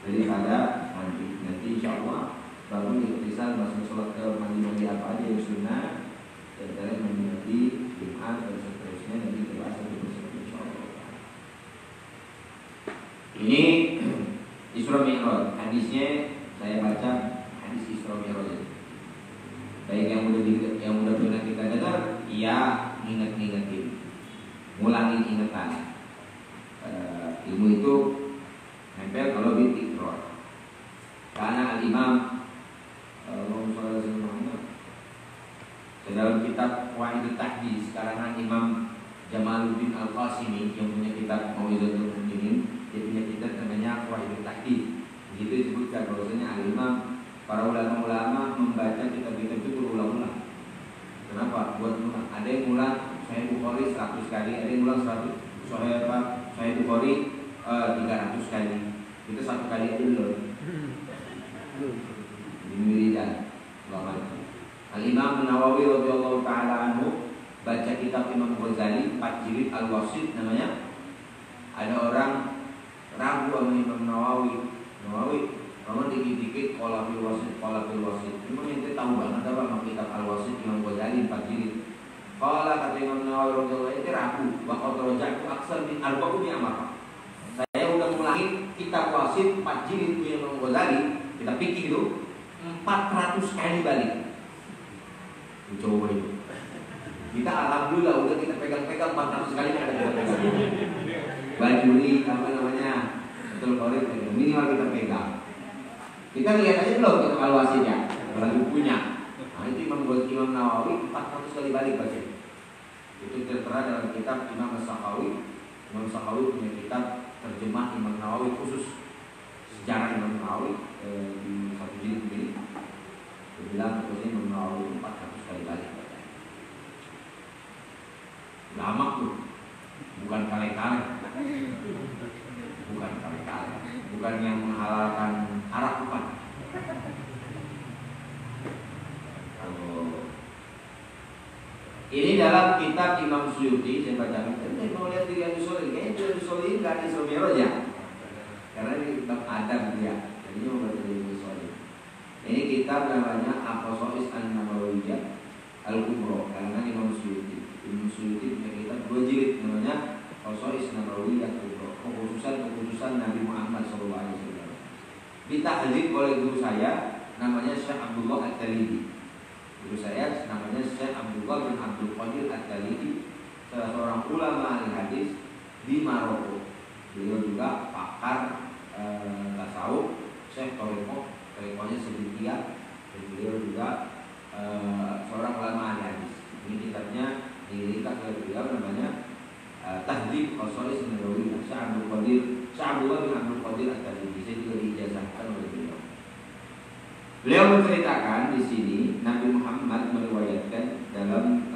daripada nanti insya Allah baru bisa masuk sholat ke mandi apa aja yang sunnah dan cara mandi Jumat dan seterusnya nanti dibahas satu persatu insya Allah. Ini Isra Mi'raj, hadisnya saya baca hadis Isra Mi'raj. Baik yang udah pernah kita dengar, ya ingat-ingatin, ngulangin ingatan. Ilmu itu nempel kalau bitikrar. Karena al-Imam dalam kitab Wahid Tahdis karangan Imam Jamaluddin Al-Qasimi yang punya kitab Mau'izatul Mu'minin, dia punya kitab namanya Wahid Tahdis. Begitu disebutkan bahwasanya al-Imam, para ulama-ulama membaca kitab-kitab itu berulang-ulang. Kenapa? Buat ulang. Ada yang ulang Sahih Bukhari 100 kali, ada yang ulang Sahih Bukhari 300 kali. Itu 1 kali aja dulu. Bin wiridan. Al-Imam Nawawi radhiyallahu taala anhu baca kitab Imam Ghazali 4 jilid Al-Wasit namanya. Ada orang ragu sama Imam Nawawi. Kamu dikit-dikit qala fil wasit. Imam ente tahu banget apa sama kitab Al-Wasit Imam Ghazali 4 jilid. Qala kata Imam Nawawi radhiyallahu ente ragu wa qad raja'tu aksar min arba'umi amara. Saya udah ngulangi kitab Wasit 4 jilid punya Imam Ghazali, kita pikir itu 400 kali balik. Coba itu. Kita alhamdulillah udah kita pegang-pegang 400 kali ada kita pegang. Baju ini apa namanya? Betul korek minimal kita pegang. Kita lihat aja belum kita evaluasinya. Kalau bukunya. Nah, itu Imam Nawawi 400 kali balik baca. Itu tertera dalam kitab Imam Sakhawi. Imam Sakhawi punya kitab terjemah Imam Nawawi khusus sejarah Imam Nawawi di 1 jilid ini. Dia bilang terusnya Imam Nawawi 400 kali balik. Lama tuh, bukan kali-kali, bukan yang menghalalkan arak, bukan. Ini dalam kitab Imam Suyuti, saya baca. Kita mau lihat di Riyadhus Shalihin, kayaknya di Riyadhus Shalihin nggak ada Isra Mi'raj ya, karena ini kitab Adam dia. Jadi mau baca di Riyadhus Shalihin. Ini kitab namanya Aqsa'is An-Nabawiyyah Al-Kubra, karena Imam Suyuti. Imam Suyuti punya kitab 2 jilid namanya Aqsa'is An-Nabawiyyah Al-Kubra, kekhususan Nabi Muhammad SAW. Ditahdzib oleh guru saya namanya Syekh Abdullah At-Talibi. Guru saya namanya Syekh Abdullah bin Abdul Qadir At-Talibi, salah seorang ulama ahli hadis di Maroko. Beliau juga pakar tasawuf, Syekh Torikohnya sedikit, dan beliau juga seorang ulama ahli hadis. Ini kitabnya dirikas oleh beliau namanya Tahdzib Aqsa'is An-Nabawiyyah Syekh Abdullah bin Abdul Qadir At-Talibi. Saya juga diijazahkan oleh beliau. Beliau menceritakan di sini Nabi Muhammad meriwayatkan dalam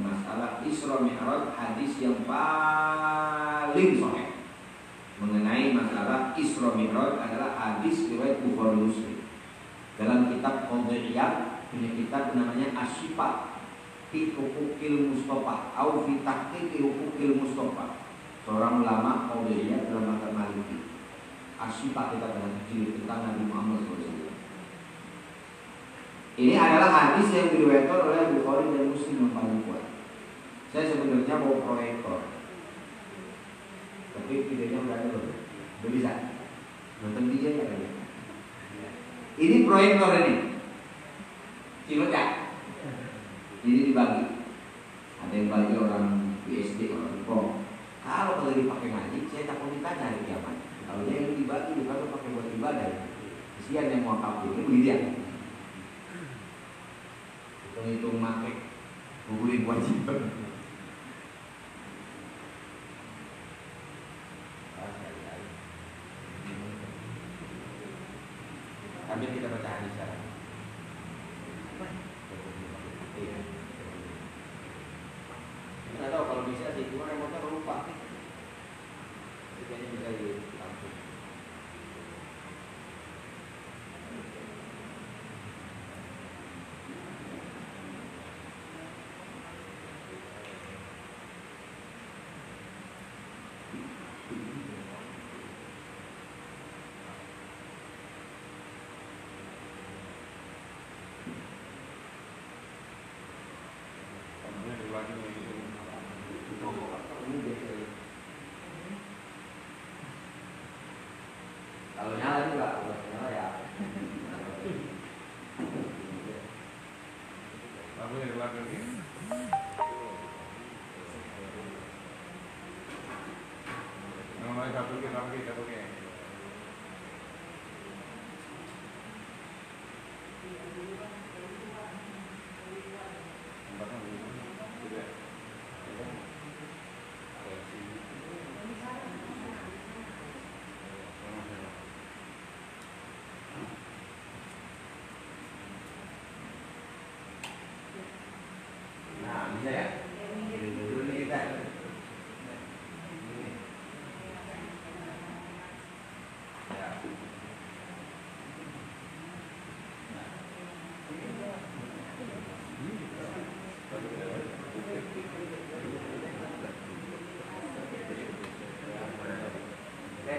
masalah Isra Mi'raj hadis yang paling sahih mengenai masalah Isra Mi'raj adalah hadis riwayat Bukhari Muslim. Dalam kitab Qadhiyah punya kitab namanya Asy-Syifa fi Huquqil Mustafa atau fi Tahqiqi Huquqil Mustafa. Seorang ulama Qadhiyah dalam mazhab Maliki. Asy-Syifa kita tentang Nabi Muhammad SAW. Ini adalah hadis yang diriwayatkan oleh Bukhari dan Muslim yang paling kuat. Saya sebenarnya mau proyektor, tapi videonya udah ada belum? Udah bisa? Nonton video ya kan? Ini proyektor ini, cilok ya? Ini dibagi. Ada yang bagi orang BSD, orang Pro. Kalau dipakai ngaji, saya takut ditanya hari kiamat. Kalau dia yang dibagi bukan pakai buat ibadah. Kesian yang mau kabur, ini begini ya. Hitung make gugurin kewajiban. Tapi kita baca hadis sekarang. Iya. Kita tahu kalau bisa sih, cuma remote lupa. Kayaknya bisa ditampung.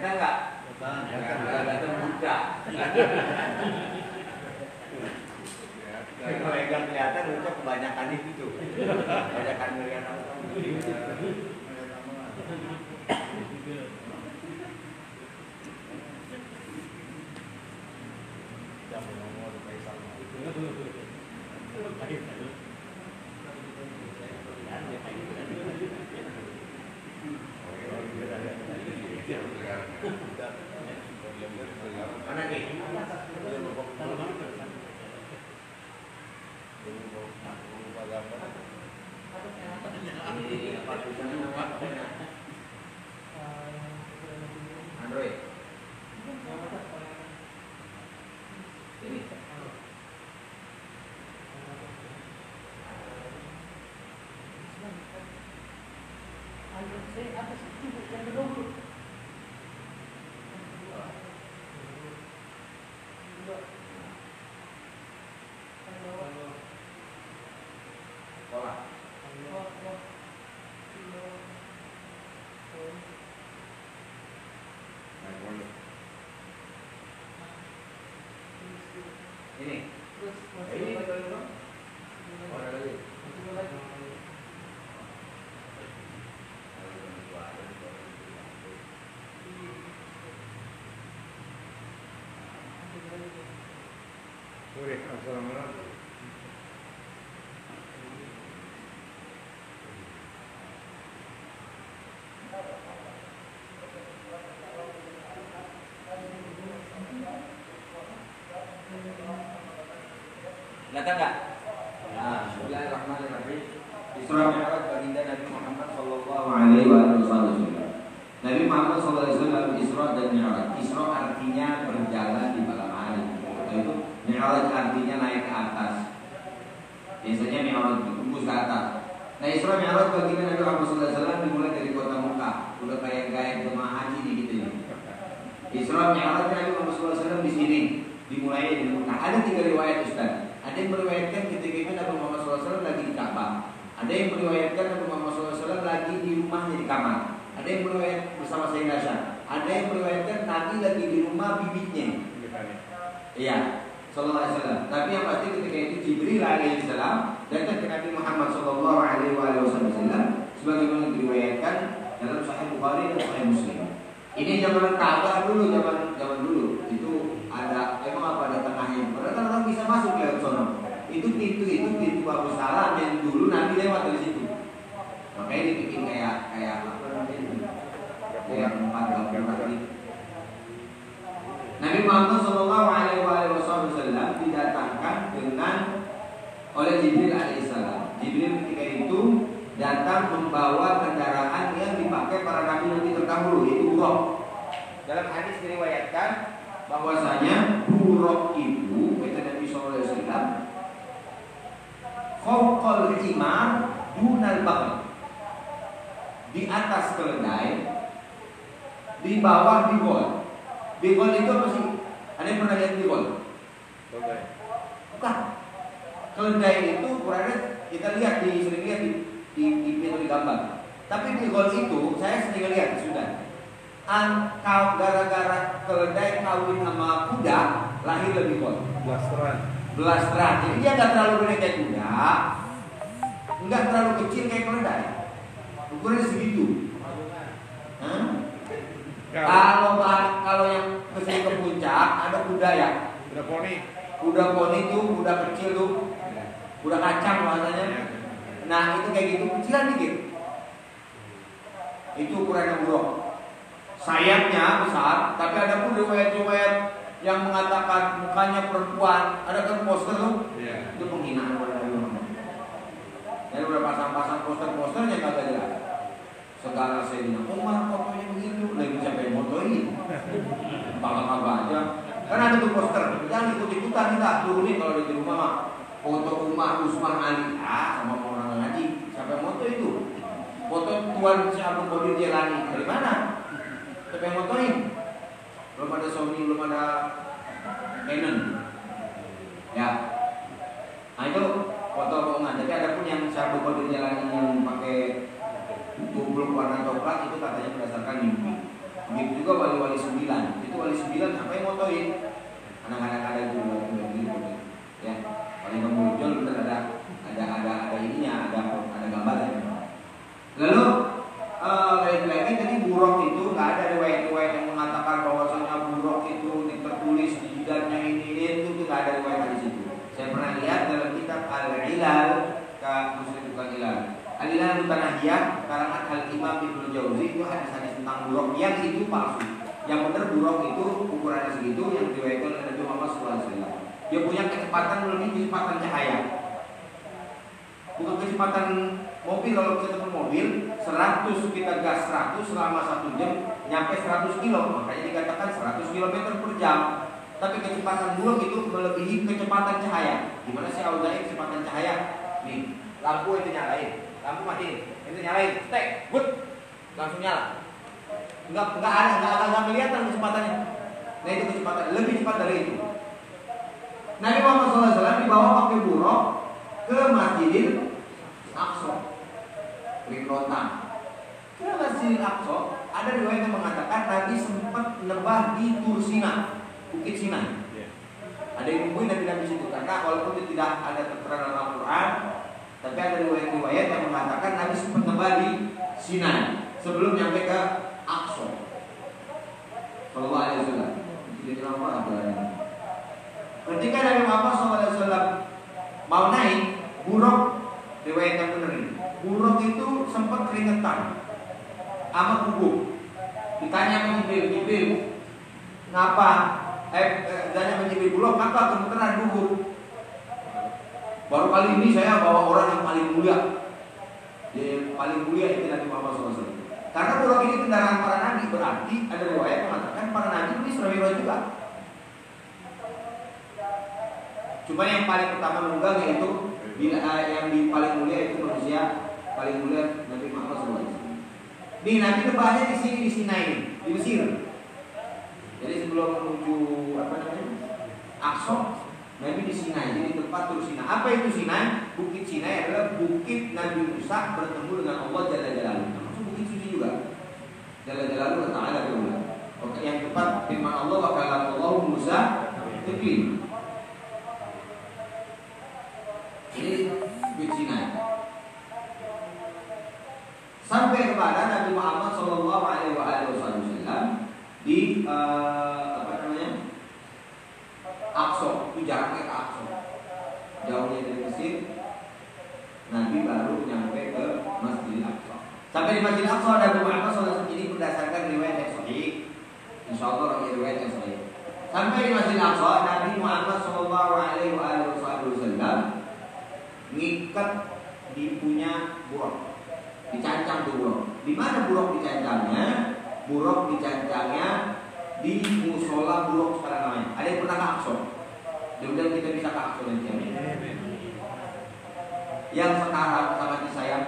Kelihatan nggak? Kelihatan buta. Kalau yang kelihatan itu kebanyakan itu. Kebanyakan melihat apa? Mana nih? Android. Ini. Sekolah. Ini. Ini betul itu. Oh, ada lagi. Assalamualaikum. Kelihatan nggak? Nah, Bismillahirrahmanirrahim. Isra Mi'raj baginda Nabi Muhammad sallallahu alaihi wasallam. Nabi Muhammad sallallahu alaihi wasallam Isra dan Mi'raj. Isra artinya berjalan di malam hari. Itu Mi'raj artinya naik ke atas. Biasanya Mi'raj tembus ke atas. Nah, Isra Mi'raj baginda Nabi Muhammad sallallahu alaihi wasallam dimulai dari kota Mekah. Udah kayak gaya jemaah haji nih gitu ya. Isra Mi'raj Nabi Muhammad sallallahu alaihi wasallam di sini dimulai dari Mekah. Ada 3 riwayat Ustaz. Ada yang meriwayatkan ketika itu Nabi Muhammad SAW lagi di Ka'bah. Ada yang meriwayatkan Nabi Muhammad SAW lagi di rumahnya di kamar. Ada yang meriwayatkan bersama Sayyidah Aisyah. Ada yang meriwayatkan Nabi lagi di rumah bibitnya. Iya, Sallallahu Alaihi Wasallam. Tapi yang pasti ketika itu Jibril alaihissalam datang ke Nabi Muhammad Sallallahu Alaihi Wasallam sebagaimana diriwayatkan dalam Sahih Bukhari dan Sahih Muslim. Ini zaman Ka'bah dulu, zaman dulu itu ada emang apa ada tengahnya. Padahal kan orang bisa masuk lewat sono. Itu pintu Abu Salam yang dulu Nabi lewat dari situ. Makanya dibikin kayak apa namanya? Kayak 4 tadi. Nabi Muhammad Shallallahu Alaihi Wasallam didatangkan oleh Jibril alaihissalam. Jibril ketika itu datang membawa kendaraan yang dipakai para nabi terdahulu, yaitu buruk. Dalam hadis diriwayatkan bahwasanya buruk itu kata Nabi sallallahu alaihi wasallam fawqal himar dunal baqal, di atas keledai, di bawah bigol. Bigol itu apa sih? Ada yang pernah lihat bigol? Bukan. Keledai itu berada kita lihat sering lihat di video di gambar. Tapi bigol itu saya sering lihat sudah. Gara-gara keledai kawin sama kuda lahir lebih gol. Blasteran. Jadi dia nggak terlalu gede kayak kuda, nggak terlalu kecil kayak keledai. Ukurannya segitu. Kalau yang kesini ke puncak ada kuda ya. Kuda poni itu kuda kecil tuh, kuda kacang bahasanya. Nah itu kayak gitu kecilan dikit. Itu ukurannya buruk. Sayapnya besar, tapi ada pun riwayat-riwayat yang mengatakan mukanya perempuan. Ada kan poster tuh? Yeah. Itu penghinaan pada Nabi Muhammad. Jadi udah pasang-pasang poster-posternya kagak jelas. Segala Sayyidina Umar fotonya begitu, lagi siapa yang fotoin? Kagak aja. Kan ada tuh poster, jangan ikut-ikutan kita turunin kalau di rumah mah. Foto Umar, Usman, Ali, sama orang ngaji. Siapa yang foto itu? Foto Tuan si Abu Qadir Jailani dari mana? Siapa yang fotoin? Belum ada Sony, belum ada Canon. Ya. Nah itu foto bohongan. Jadi ada pun yang si Abu Qadir Jailani yang pakai tubuh warna coklat itu katanya berdasarkan mimpi. Begitu juga wali-wali fotoin. Anak-anak ada juga gitu. Ya, kalau yang muncul benar ada ininya, ada gambarnya. Lalu lagi tadi buruk itu nggak ada riwayat-riwayat yang mengatakan bahwasanya buruk itu tertulis di jidatnya ini itu nggak ada riwayat di situ. Saya pernah lihat dalam kitab Al-Ilal, Muslim bukan Ilal. Al-Ilal Mutanahiyah karangan Al-Imam Ibnu Jauzi itu hadis-hadis tentang buruk yang itu palsu. Yang benar buruk itu ukurannya segitu yang diriwayatkan oleh Nabi Muhammad SAW. Dia punya kecepatan melebihi kecepatan cahaya. Bukan kecepatan mobil, kalau kita telepon mobil 100 kita gas 100 selama 1 jam nyampe 100 kilo, makanya dikatakan 100 km per jam. Tapi kecepatan buruk itu melebihi kecepatan cahaya. Gimana sih Auza'i kecepatan cahaya? Nih, lampu itu nyalain, lampu matiin, itu nyalain, stek, good, langsung nyala. Enggak kelihatan kecepatannya. Nah itu kecepatan lebih cepat dari itu. Nabi Muhammad SAW dibawa pakai buruk ke Masjidil Aqsa, Rikrotan. Ke Masjidil Aqsa ada riwayat yang mengatakan Nabi sempat nebah di Tur Sina, Bukit Sinai. Ada yang nungguin Nabi di situ karena walaupun itu tidak ada tertera dalam Al-Quran, tapi ada riwayat-riwayat yang mengatakan Nabi sempat nebah di Sinai sebelum nyampe ke Aqsa. Sallallahu alaihi wasallam. Jadi kenapa ada? Ketika Nabi Muhammad SAW mau naik, buruk, riwayat yang benar ini, buruk itu sempat keringetan, sama gugup. Ditanya sama Jibril, ngapa? Tanya sama Jibril, buruk, ngapa gemeteran gugup? Baru kali ini saya bawa orang yang paling mulia. Yang paling mulia itu Nabi Muhammad SAW. Karena buruk ini kendaraan para nabi, berarti ada riwayat mengatakan para nabi ini Israel juga. Cuma yang paling pertama menunggang yaitu yang di paling mulia itu manusia paling mulia Nabi Muhammad SAW. Nih Nabi nebahnya di sini di Sinai, di Mesir. Jadi sebelum menuju Aqsa, Nabi di Sinai, jadi tempat Tur Sinai. Apa itu Sinai? Bukit Sinai adalah bukit Nabi Musa bertemu dengan Allah Jalla Jalaluhu. Termasuk bukit suci juga. Jalla Jalaluhu Ta'ala berullah. Oke, yang tepat firman Allah wa kallamallahu Musa taklima. Ini bukit Sinai. Sampai kepada Nabi Muhammad Sallallahu Alaihi Wasallam di Aqsa, itu jaraknya ke Aqsa, jauhnya dari Mesir. Nabi baru nyampe ke Masjidil Aqsa. Sampai di Masjidil Aqsa Nabi Muhammad SAW ini berdasarkan riwayat yang sahih. Insyaallah riwayat yang sahih. Sampai di Masjidil Aqsa Nabi Muhammad Sallallahu Alaihi Wasallam ngikat di punya buruk, dicancang tuh buruk. Di mana buruk dicancangnya? Buruk dicancangnya di musola buruk sekarang namanya. Ada yang pernah ke Aqsa? Mudah-mudahan kita bisa ke Aqsa nanti. Yang sekarang sangat disayang.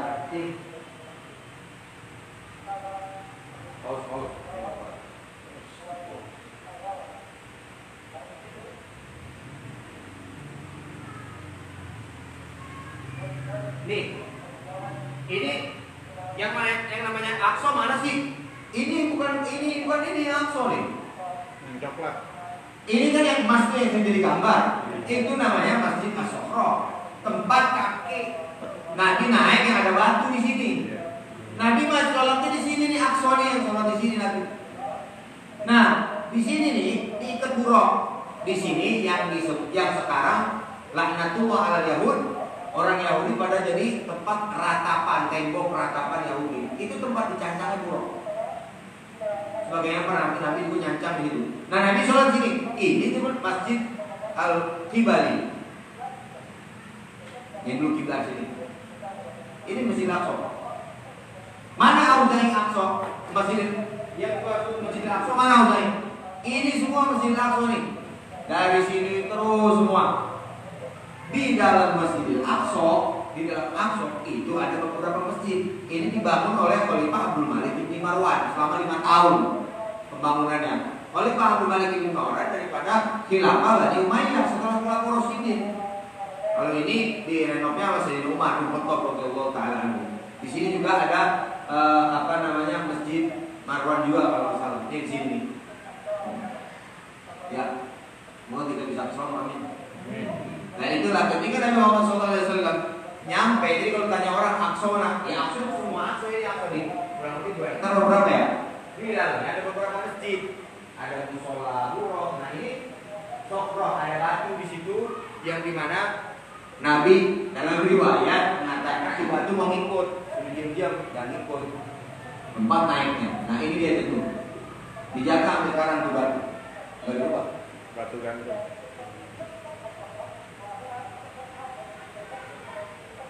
Nih, ini yang namanya Aqsa mana sih? Ini bukan Aqsa nih. Coklat. Ini kan yang emasnya yang jadi gambar. Itu namanya Masjid As-Sokhra, tempat kaki Nabi naik yang ada batu di sini. Nabi masih sholatnya di sini nih, Aqsa nih yang sholat di sini Nabi. Nah, di sini nih diikat buruk. Di sini yang sekarang laknatullah alal Yahud. Orang Yahudi pada jadi tempat ratapan, tembok ratapan Yahudi. Itu tempat dicancangnya buruk. Sebagaimana para Nabi itu nyancang gitu. Nah Nabi sholat sini. Ini cuma Masjid Al-Qibali. Yang dulu kiblat sini. Ini Masjid Aqsa. Mana Auza'i Aqsa? Masjid Aqsa mana Auza'i? Ini semua Masjid Aqsa nih. Dari sini terus semua. Di dalam Masjidil Aqsa, di dalam Aqsa itu ada beberapa masjid. Ini dibangun oleh Khalifah Abdul Malik bin Marwan selama 5 tahun pembangunannya. Khalifah Abdul Malik bin Marwan daripada khilafah Bani Umayyah setelah Khulafaur Rasyidin. Kalau ini direnovnya masih di Umar bin Khattab radhiyallahu taala anhu. Di sini juga ada Masjid Marwan juga kalau nggak salah. Ini di sini. Ya. ketika Nabi Muhammad SAW nyampe, jadi kalau tanya orang aksona, ya aksona semua akso ini apa nih? Kurang lebih 2 hektar berapa ya? Di dalamnya ada beberapa masjid, ada musola, burung. Nah ini sokroh, ada batu di situ yang dimana Nabi dalam riwayat mengatakan si batu mau ngikut, diam-diam dan ngikut tempat naiknya. Nah ini dia tentu dijaga sampai sekarang tuh batu. Batu gantung.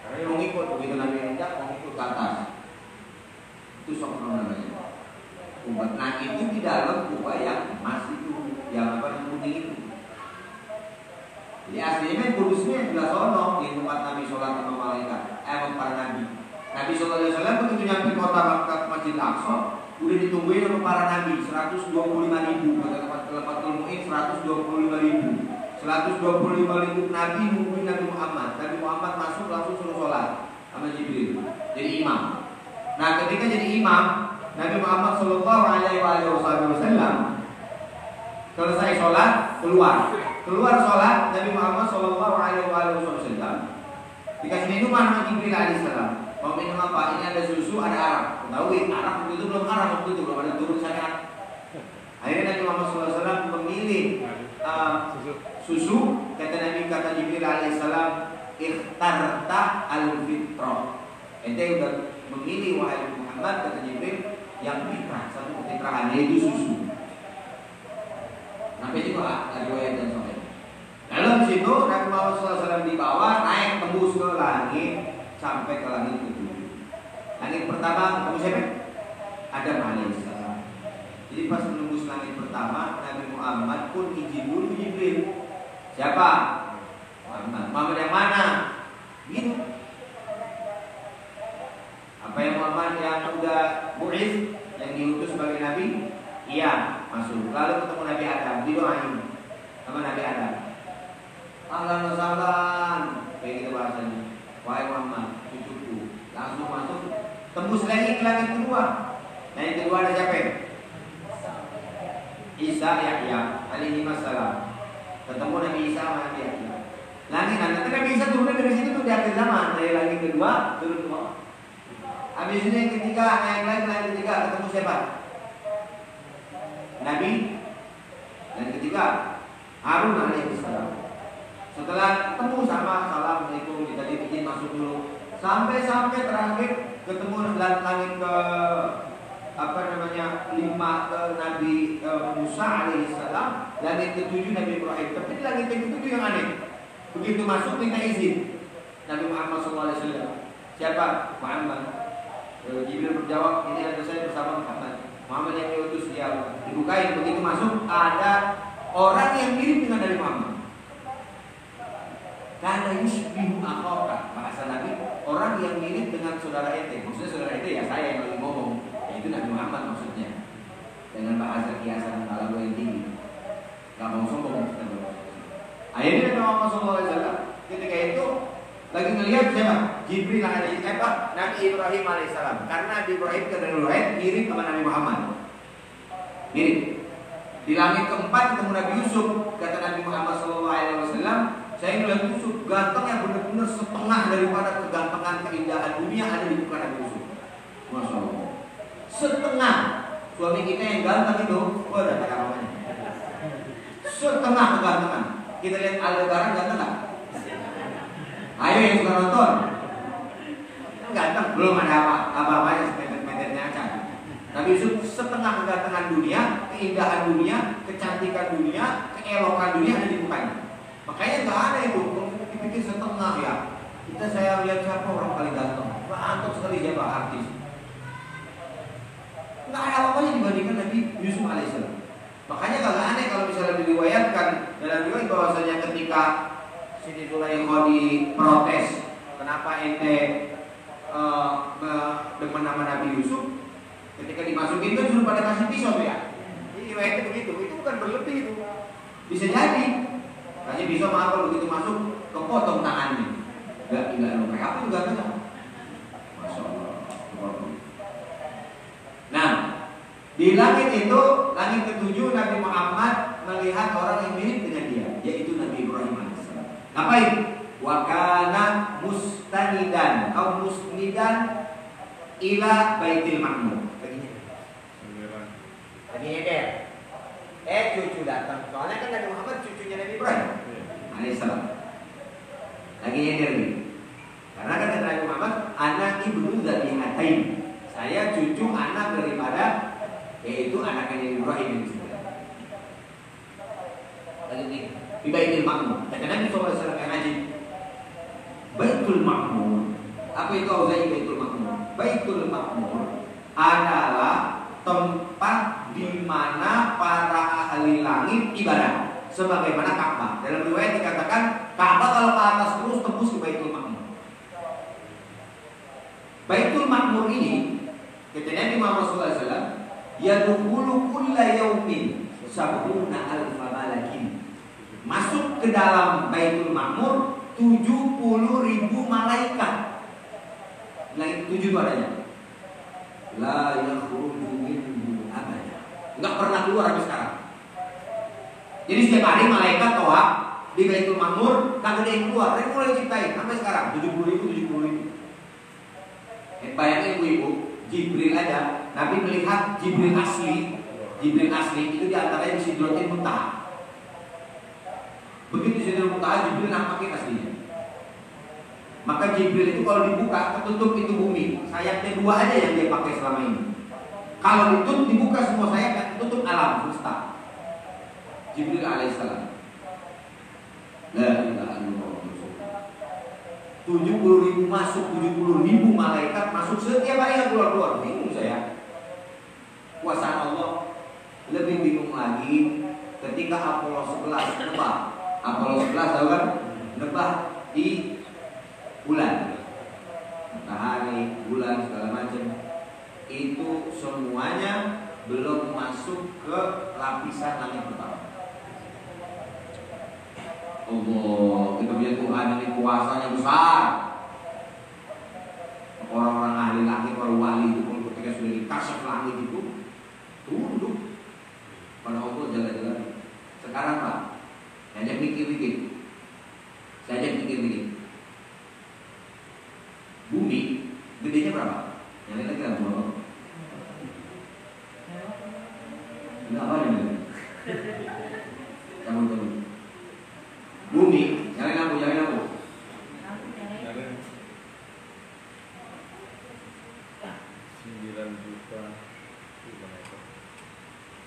Karena dia mau ngikut, begitu Nabi injak mau ngikut ke atas. Itu sokroh namanya. Umat. Nah itu di dalam kubah yang emas itu, yang apa yang putih itu. Jadi aslinya kudusnya adalah sono di tempat Nabi sholat sama malaikat, para Nabi. Nabi SAW begitu nyampe kota Makkah Masjid Aqsa, udah ditungguin sama para Nabi 125.000, kata tempat ilmuin 125.000. 125.000 Nabi nungguin Nabi Muhammad. Nabi Muhammad masuk langsung suruh sholat sama Jibril, jadi imam. Nah ketika jadi imam, Nabi Muhammad SAW selesai sholat keluar sholat. Nabi Muhammad SAW dikasih minuman sama Jibril alaihissalam. Mau minum apa? Ini ada susu, ada arak. Ketahui arak waktu itu belum haram, waktu itu belum ada turun syariat. Akhirnya Nabi Muhammad SAW memilih susu. Kata Jibril alaihissalam, ikhtarta al-fitrah. Ente udah memilih wahai Muhammad, kata Jibril, yang fitrah, satu kefitrahan, yaitu susu. Sampai juga riwayat dan sahih. Lalu di situ Nabi Muhammad SAW dibawa naik tembus ke langit sampai ke langit ke-7. Langit pertama ketemu siapa? Adam alaihissalam. Jadi pas menembus langit pertama, Nabi Muhammad pun izin dulu Jibril. Siapa? Muhammad. Muhammad yang mana? Gitu. Apa yang Muhammad yang udah bu'is, yang diutus sebagai nabi? Iya, masuk. Lalu ketemu Nabi Adam, didoain sama Nabi Adam. Ahlan wa sahlan, kayak gitu bahasanya. Wahai Muhammad, cucuku, langsung masuk. Tembus lagi ke langit kedua. Langit kedua ada siapa? Isa Yahya alaihi wassalam. Ketemu Nabi Isa sama Nabi Yahya. Langit nanti Nabi Isa turun dari situ tuh di akhir zaman, dari langit kedua turun ke bawah. Habis ini yang ketiga, naik lagi langit ketiga, ketemu siapa? Nabi. Dan ketiga Harun alaihissalam. Setelah ketemu sama assalamualaikum, kita izin masuk dulu. Sampai terakhir ketemu langit ke apa namanya 5 ke Nabi Musa alaihissalam, langit ke-7 Nabi Ibrahim. Tapi di langit ke-7 yang aneh. Begitu masuk minta izin Nabi Muhammad SAW. Siapa? Muhammad. Jibril berjawab, ini ada saya bersama Muhammad. Muhammad yang diutus dia. Dibukain, begitu masuk ada orang yang mirip dengan Nabi Muhammad. Karena yusbihu akhaka, bahasa Nabi, orang yang mirip dengan saudara ente. Maksudnya saudara ente ya saya yang lagi ngomong. Itu Nabi Muhammad maksudnya. Dengan bahasa kiasan ala yang tinggi. Gak mau sombong. Akhirnya Nabi Muhammad SAW ketika itu lagi ngelihat siapa? Jibril Nabi Ibrahim alaihissalam. Karena Nabi Ibrahim mirip sama Nabi Muhammad. Mirip. Di langit keempat ketemu Nabi Yusuf. Kata Nabi Muhammad SAW, saya melihat Yusuf ganteng yang benar-benar setengah daripada kegantengan keindahan dunia ada di muka Nabi Yusuf. Masya Allah. Setengah. Suami kita yang ganteng itu, udah ada namanya. Setengah kegantengan. Kita lihat Aldebaran ganteng nggak? Ayo yang suka nonton. Ganteng, belum ada apa-apanya semeter-meternya aja. Nabi Yusuf setengah kegantengan dunia, keindahan dunia, kecantikan dunia, keelokan dunia ada di mukanya. Makanya nggak ada itu, dipikir setengah ya. Saya lihat siapa orang paling ganteng, mantap sekali siapa artis. Nggak ada apa-apanya dibandingkan Nabi Yusuf alaihissalam. Makanya kagak aneh kalau misalnya diriwayatkan dalam riwayat bahwasanya ketika Siti Zulaikha diprotes, kenapa ente demen nama Nabi Yusuf? Ketika dimasukin itu suruh pada kasih pisau ya. Ini riwayatnya begitu, itu bukan berlebih itu. Bisa jadi kasih pisau maaf begitu masuk kepotong tangannya. Enggak lupa apa juga enggak. Masya Allah. Nah, di langit itu, langit ke-7 Nabi Muhammad melihat orang yang mirip dengan dia, yaitu Nabi Ibrahim alaihissalam. Ngapain? wa kana mustanidan atau musnidan ila Baitul Ma'mur. Lagi nyender. Cucu datang. Soalnya kan Nabi Muhammad cucunya Nabi Ibrahim alaihissalam. Lagi nyender nih. Karena kata Nabi Muhammad, anak ibnu Zabihatain. Saya cucu anak daripada yaitu anaknya Nabi Ibrahim yang disebut. Lagi nih. Di Baitul Ma'mur. Kata Nabi SAW yang ngaji. Baitul Ma'mur. Apa itu Auzai Baitul Ma'mur? Baitul Ma'mur adalah tempat di mana para ahli langit ibadah, sebagaimana Ka'bah. Dalam riwayat dikatakan Ka'bah kalau ke atas terus tembus ke Baitul Ma'mur. Baitul Ma'mur ini kata Nabi Muhammad SAW, yadkhulu kulla yaumin sab'una alfa malakin. Masuk ke dalam Baitul Ma'mur 70.000 malaikat. Langit 7 itu adanya. La yakhruju minhu abada. Enggak pernah keluar sampai sekarang. Jadi setiap hari malaikat tawaf di Baitul Ma'mur, kagak ada yang keluar. Mereka mulai ciptain sampai sekarang 70.000. Bayangin ibu-ibu, Jibril aja, Nabi melihat Jibril asli itu diantaranya di Sidratil Muntaha. Begitu Sidratil Muntaha, Jibril nampakin aslinya. Maka Jibril itu kalau dibuka ketutup itu bumi, sayapnya 2 aja yang dia pakai selama ini. Kalau ditutup dibuka semua sayapnya, tutup alam semesta. Jibril alaihissalam. La ilaha illallah. 70.000 masuk, 70.000 malaikat masuk setiap hari yang keluar. Bingung saya. Kuasa Allah. Lebih bingung lagi ketika Apollo 11 nebah. Apollo 11 tahu kan? Nebah di bulan, matahari, bulan segala macam. Itu semuanya belum masuk ke lapisan langit pertama. Allah, kita punya Tuhan ini kuasanya besar. Orang-orang ahli langit, orang wali itu kalau ketika sudah dikasih langit itu tunduk pada Allah jalan-jalan. Sekarang Pak, saya ajak mikir-mikir. Bumi gedenya berapa? Yang lain lagi kan berapa? Enggak apa ini? Cabut. Bumi, nyalain lampu. 9 juta.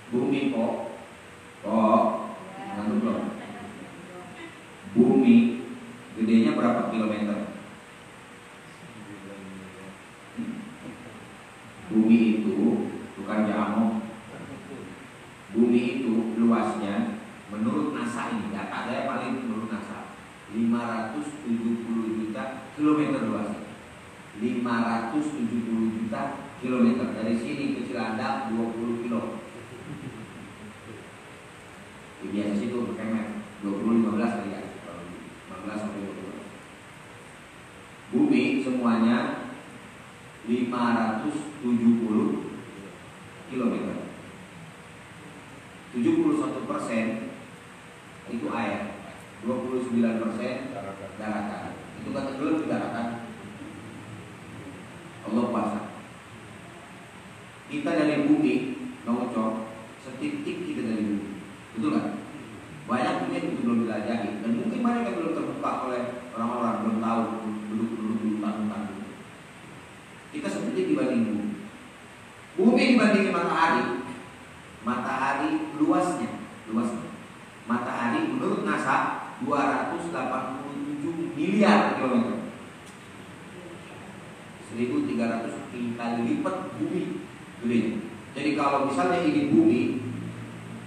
Bumi kok ngantuk belum? Bumi gedenya berapa kilometer? Bumi itu bukan jamok. Bumi itu luasnya menurut NASA ini, data saya paling menurut NASA 570 juta kilometer luasnya. 570 juta kilometer. Dari sini ke Cilandak 20 kilo. Biasa sih itu pakai map 20-15 kali ya. 15 sampai 20. Bumi semuanya 570 kilometer. 71% itu air, 29% daratan. Itu kata dulu di daratan. Allah kuasa. Kita dari bumi, nongcok, setitik kita dari bumi. Betul kan? Banyak dunia itu belum dijelajahi dan mungkin banyak yang belum terbuka oleh orang-orang, belum tahu belum tahu. Kita seperti dibanding bumi. Bumi dibandingin matahari. Matahari luasnya. Matahari menurut NASA 287 miliar kilometer. 1.300 kali lipat bumi gedenya. Jadi kalau misalnya ini bumi,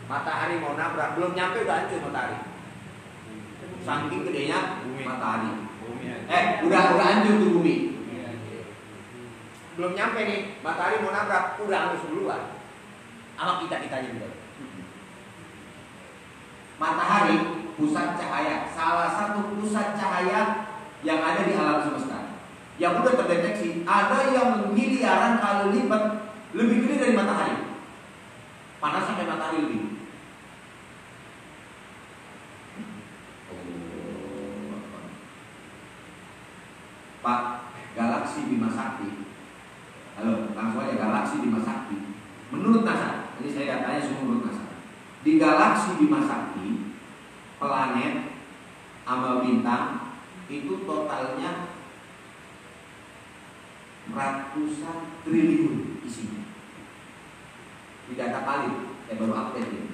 matahari mau nabrak, belum nyampe udah hancur matahari. Saking gedenya matahari. Udah hancur tuh bumi. Belum nyampe nih, matahari mau nabrak, udah hangus duluan. Sama kita-kitanya juga. Matahari pusat cahaya, salah satu pusat cahaya yang ada di alam semesta. Yang udah terdeteksi, ada yang miliaran kali lipat lebih gede dari matahari. Panas sampai matahari lebih. Bima Sakti. Halo, langsung aja galaksi Bima Sakti. Menurut NASA, ini saya datanya semua menurut NASA. Di galaksi Bima Sakti, planet sama bintang itu totalnya ratusan triliun isinya. Di data kali, saya baru update ini.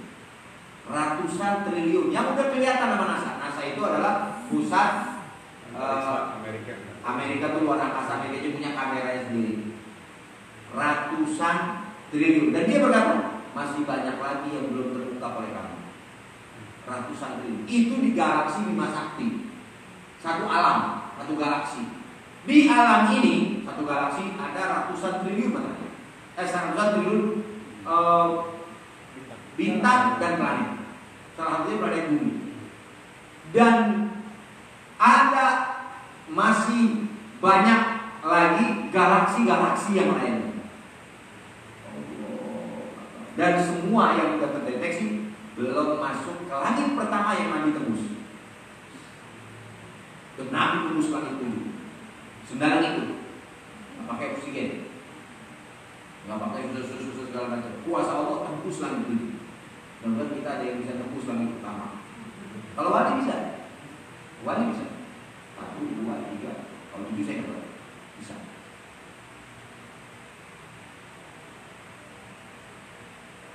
Ratusan triliun yang udah kelihatan sama NASA. NASA itu adalah pusat Amerika tuh luar angkasa, Amerika punya kameranya sendiri. Ratusan triliun. Dan dia berkata masih banyak lagi yang belum terungkap oleh kami. Ratusan triliun. Itu di galaksi Bima Sakti. Satu alam, satu galaksi. Di alam ini satu galaksi ada ratusan triliun katanya. Ratusan triliun bintang dan planet. Salah satunya planet bumi. Dan ada masih banyak lagi galaksi-galaksi yang lain. Dan semua yang sudah terdeteksi belum masuk ke langit pertama yang Nabi tembus. Dan Nabi tembus langit itu. Sembarang itu. Nggak pakai oksigen, nggak pakai susu segala macam. Kuasa Allah tembus langit itu. Dan kita ada yang bisa tembus langit pertama. Kalau wali bisa, wali bisa. 1, 2, 3. Kalau 7 saya nggak bisa.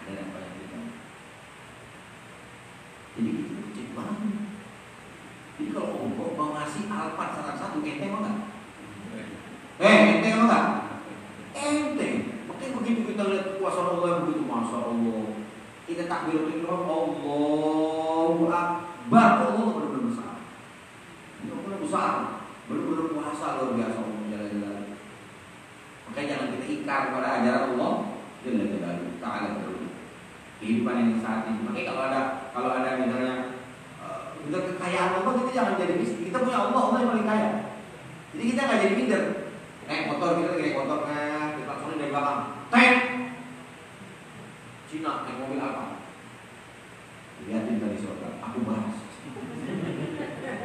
Ada yang banyak kita. Jadi itu cek banget. Jadi kalau Om mau ngasih Alphard salah satu ente mau nggak? Ente mau nggak? Ente. Makanya begitu kita lihat kuasa Allah begitu, masya Allah. Kita takbir Allahu Akbar. Allah benar-benar besar. Benar-benar besar. Benar-benar kuasa luar biasa Allah jalan-jalan. Makanya jangan kita ingkar kepada ajaran Allah Jalla Jalaluhu Ta'ala terus. Kehidupan yang saat ini. Makanya kalau ada misalnya kita kekayaan Allah, kita jangan jadi miskin. Kita punya Allah yang paling kaya. Jadi kita nggak jadi minder. Naik motor kita naik motor kita langsung dari belakang. Tank. Cina naik mobil apa? Lihatin dari surga. Aku bahas.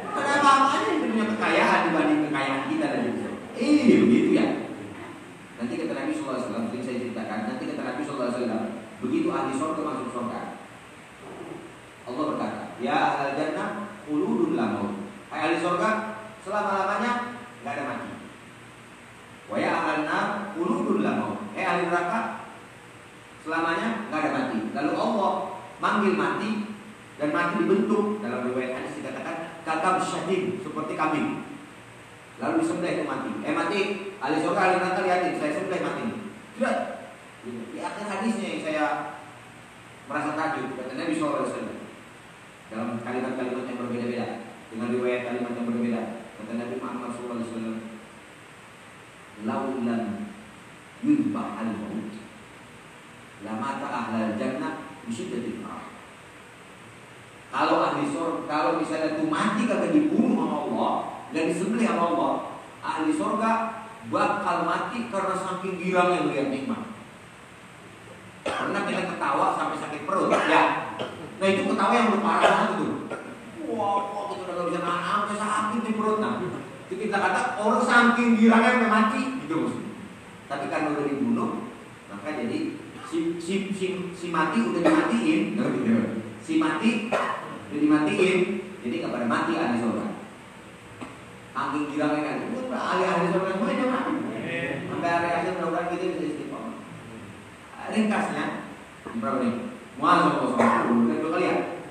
Karena apa-apanya yang punya kekayaan dibanding kekayaan kita dan surga. Begitu ya. Nanti kata Nabi SAW, sering saya ceritakan. Nanti kata Nabi SAW, begitu ahli surga masuk surga, Allah berkata, ya ahli jannah khuludun la maut. Hai ahli surga, selama-lamanya enggak ada mati. Wa ya ahli nar khuludun la maut. Hai ahli neraka, selamanya enggak ada mati. Lalu Allah manggil mati, dan mati dibentuk. Dalam riwayat hadis dikatakan kakab syahid, seperti kambing. Lalu disembelih itu mati. Mati, ahli surga ahli neraka lihatin, saya sembelih mati. Sudah. Di akhir hadisnya yang saya merasa takjub, kata Nabi SAW dalam kalimat-kalimat yang berbeda-beda, dengan riwayat kalimat yang berbeda, kata Nabi Muhammad SAW, laulan yulbah al-maut lamata ahlal jannah bisyiddatil farah. Kalau ahli surga, kalau misalnya itu mati kagak dibunuh sama Allah dan disembelih sama Allah, ahli surga bakal mati karena saking girangnya melihat nikmat. Pernah kita ketawa sampai sakit perut, ya. Nah itu ketawa yang berparah banget tuh. Wow, kita udah gak bisa nahan, sampai sakit di perut. Nah, itu kita kata orang saking girangnya sampai mati, gitu maksudnya. Tapi karena udah dibunuh, maka jadi si mati udah dimatiin, si mati udah dimatiin, jadi nggak pada mati ahli surga. Saking girangnya kan, itu ahli surga semua yang mati. Sampai hari akhir mudah-mudahan kita bisa istiqomah. Ringkasnya berapa nih? Muazzam sama dua kali ya.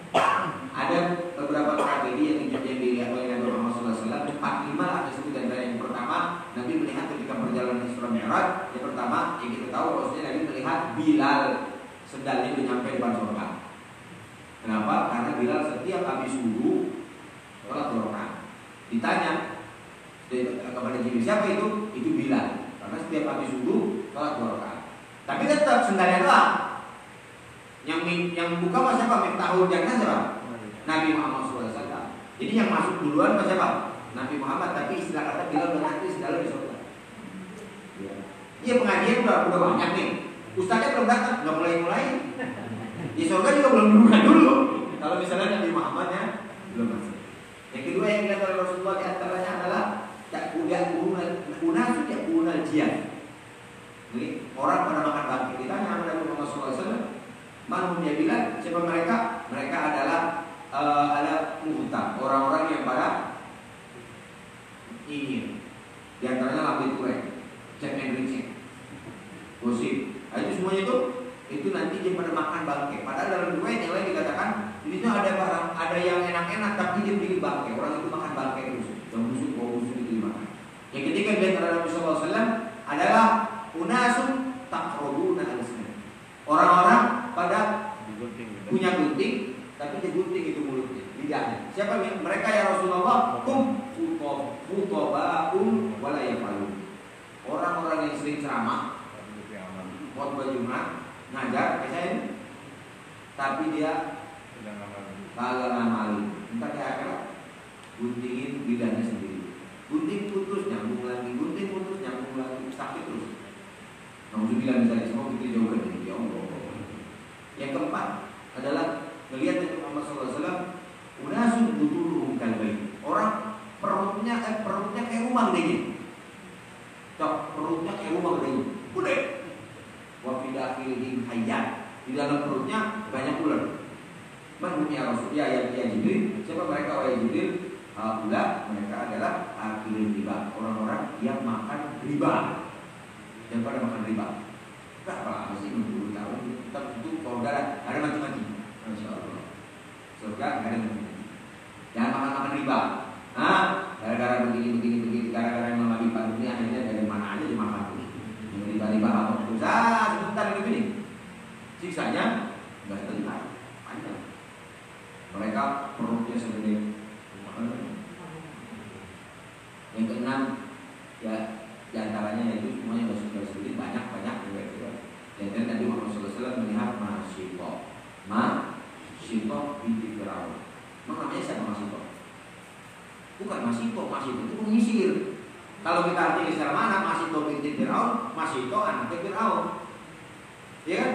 Ada beberapa tragedi yang dilihat oleh Nabi Muhammad SAW. 4-5 ada satu dan yang pertama Nabi melihat ketika perjalanan Isra Mi'raj. Yang pertama yang kita tahu maksudnya Nabi melihat Bilal sedangnya udah nyampe depan surga. Kenapa? Karena Bilal setiap habis wudu sholat 2 rakaat. Ditanya kepada Jibril siapa itu? Itu Bilal. Karena setiap habis wudu sholat 2 rakaat. Tapi tetap sendalnya doang. Yang buka siapa? Miftahul Jannah siapa? Nabi Muhammad SAW. Jadi yang masuk duluan siapa? Nabi Muhammad. Tapi istilah kata Bilal udah nanti sendalnya di surga. Iya pengajian udah banyak nih. Ustaznya belum datang, nggak mulai. Di surga juga belum dulu. Kalau misalnya Nabi Muhammadnya belum masuk. Yang kedua yang dilihat oleh Rasulullah di antaranya adalah tak kuliah guru unasun ya unal jian. Ini orang pada makan bangkai. Ditanya sama Nabi Muhammad SAW, manhum dia bilang, siapa mereka? Mereka adalah ada muhta, orang-orang yang pada ingin. Di antaranya Labid Quraisy, Jack and Richie, gosip. Itu semuanya itu nanti dia pada makan bangkai. Padahal dalam riwayat yang lain dikatakan di situ ada barang, ada yang enak-enak tapi dia pilih bangkai. Orang itu makan bangkai terus, yang busuk, bau busuk itu dimakan. Yang ketiga dilihat oleh Nabi SAW adalah unasun takrobuna al-sunnah. Orang-orang pada punya gunting, tapi dia gunting itu mulutnya, lidahnya. Siapa mereka ya Rasulullah? Futobaun wala yafalun. Orang-orang yang sering ceramah, khotbah Jumat, ngajar, kayak tapi dia kagak ngamalin. Entar dia akhirat guntingin lidahnya sendiri. Gunting putus nyambung lagi, gunting putus nyambung lagi, sakit terus. Alhamdulillah misalnya semua kita jauhkan dari ya Allah. Yang keempat adalah melihat Nabi Muhammad SAW, unasun butuluhum kalbain. Orang perutnya kayak rumah gedenya. Cok, perutnya kayak rumah gedenya. Udah. Wa fi dakhilihim hayyan. Di dalam perutnya banyak ular. Man ya Rasul ya Jibril. Siapa mereka wahai Jibril? Alhamdulillah mereka adalah akilin riba, orang-orang yang makan riba. Yang pada makan riba. Berapa sih 60 tahun? Kita itu saudara ada mati-mati. Masya Allah. Surga ada mati-mati. Jangan makan riba. Gara-gara begini, gara-gara yang mengalami pandemi akhirnya dari mana aja dimakan terus. Riba-riba apa? Sebentar ini. Siksanya nggak sebentar, panjang. Mereka perutnya segede. Yang keenam, ya diantaranya yaitu semuanya sedikit banyak juga. Yang tadi Muhammad SAW melihat Masito binti Firaun. Namanya siapa Masito? Bukan Masito itu pengisir. Kalau kita artinya secara mana Masito binti Firaun, Masito anaknya Firaun. Ya kan?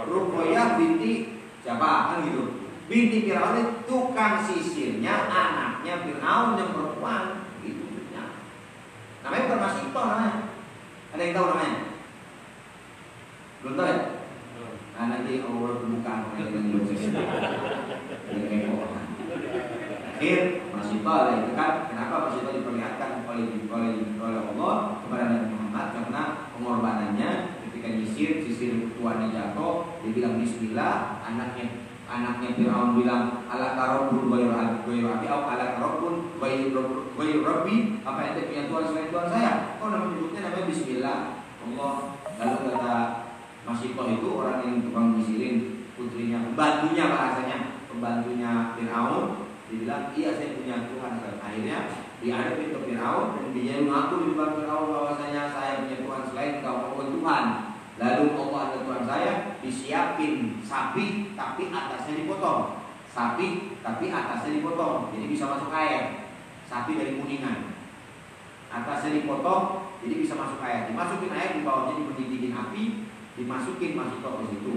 Ruqayyah binti siapa? Kan gitu. Binti Firaun itu tukang sisirnya anaknya Firaun yang perempuan. Itu maksudnya. Namanya bukan Masito namanya. Ada yang tahu namanya? Belum tahu ya? Nah, nanti Allah bukan akhir Masito itu kan kenapa Masito diperlihatkan oleh Allah kepada Nabi Muhammad karena pengorbanannya ketika sisir tuannya jatuh, dia bilang Bismillah, anaknya Fir'aun bilang ala karobun ghairu abi au ala karobun ghairu rabbi, apa ente punya Tuhan selain Tuhan saya? Kok menyebutnya namanya Bismillah Allah. Lalu kata Masito itu orang yang tukang nyisirin putrinya, pembantunya Fir'aun, dia bilang iya saya punya Tuhan. Akhirnya dihadapin ke Fir'aun dan dia mengaku di depan Fir'aun bahwasanya saya punya Tuhan selain kau Tuhan. Lalu Allah ada Tuhan saya, disiapin sapi tapi atasnya dipotong. Jadi bisa masuk air. Sapi dari Kuningan. Atasnya dipotong, jadi bisa masuk air. Dimasukin air, di bawahnya dimendidihkan api, dimasukin Masito ke situ.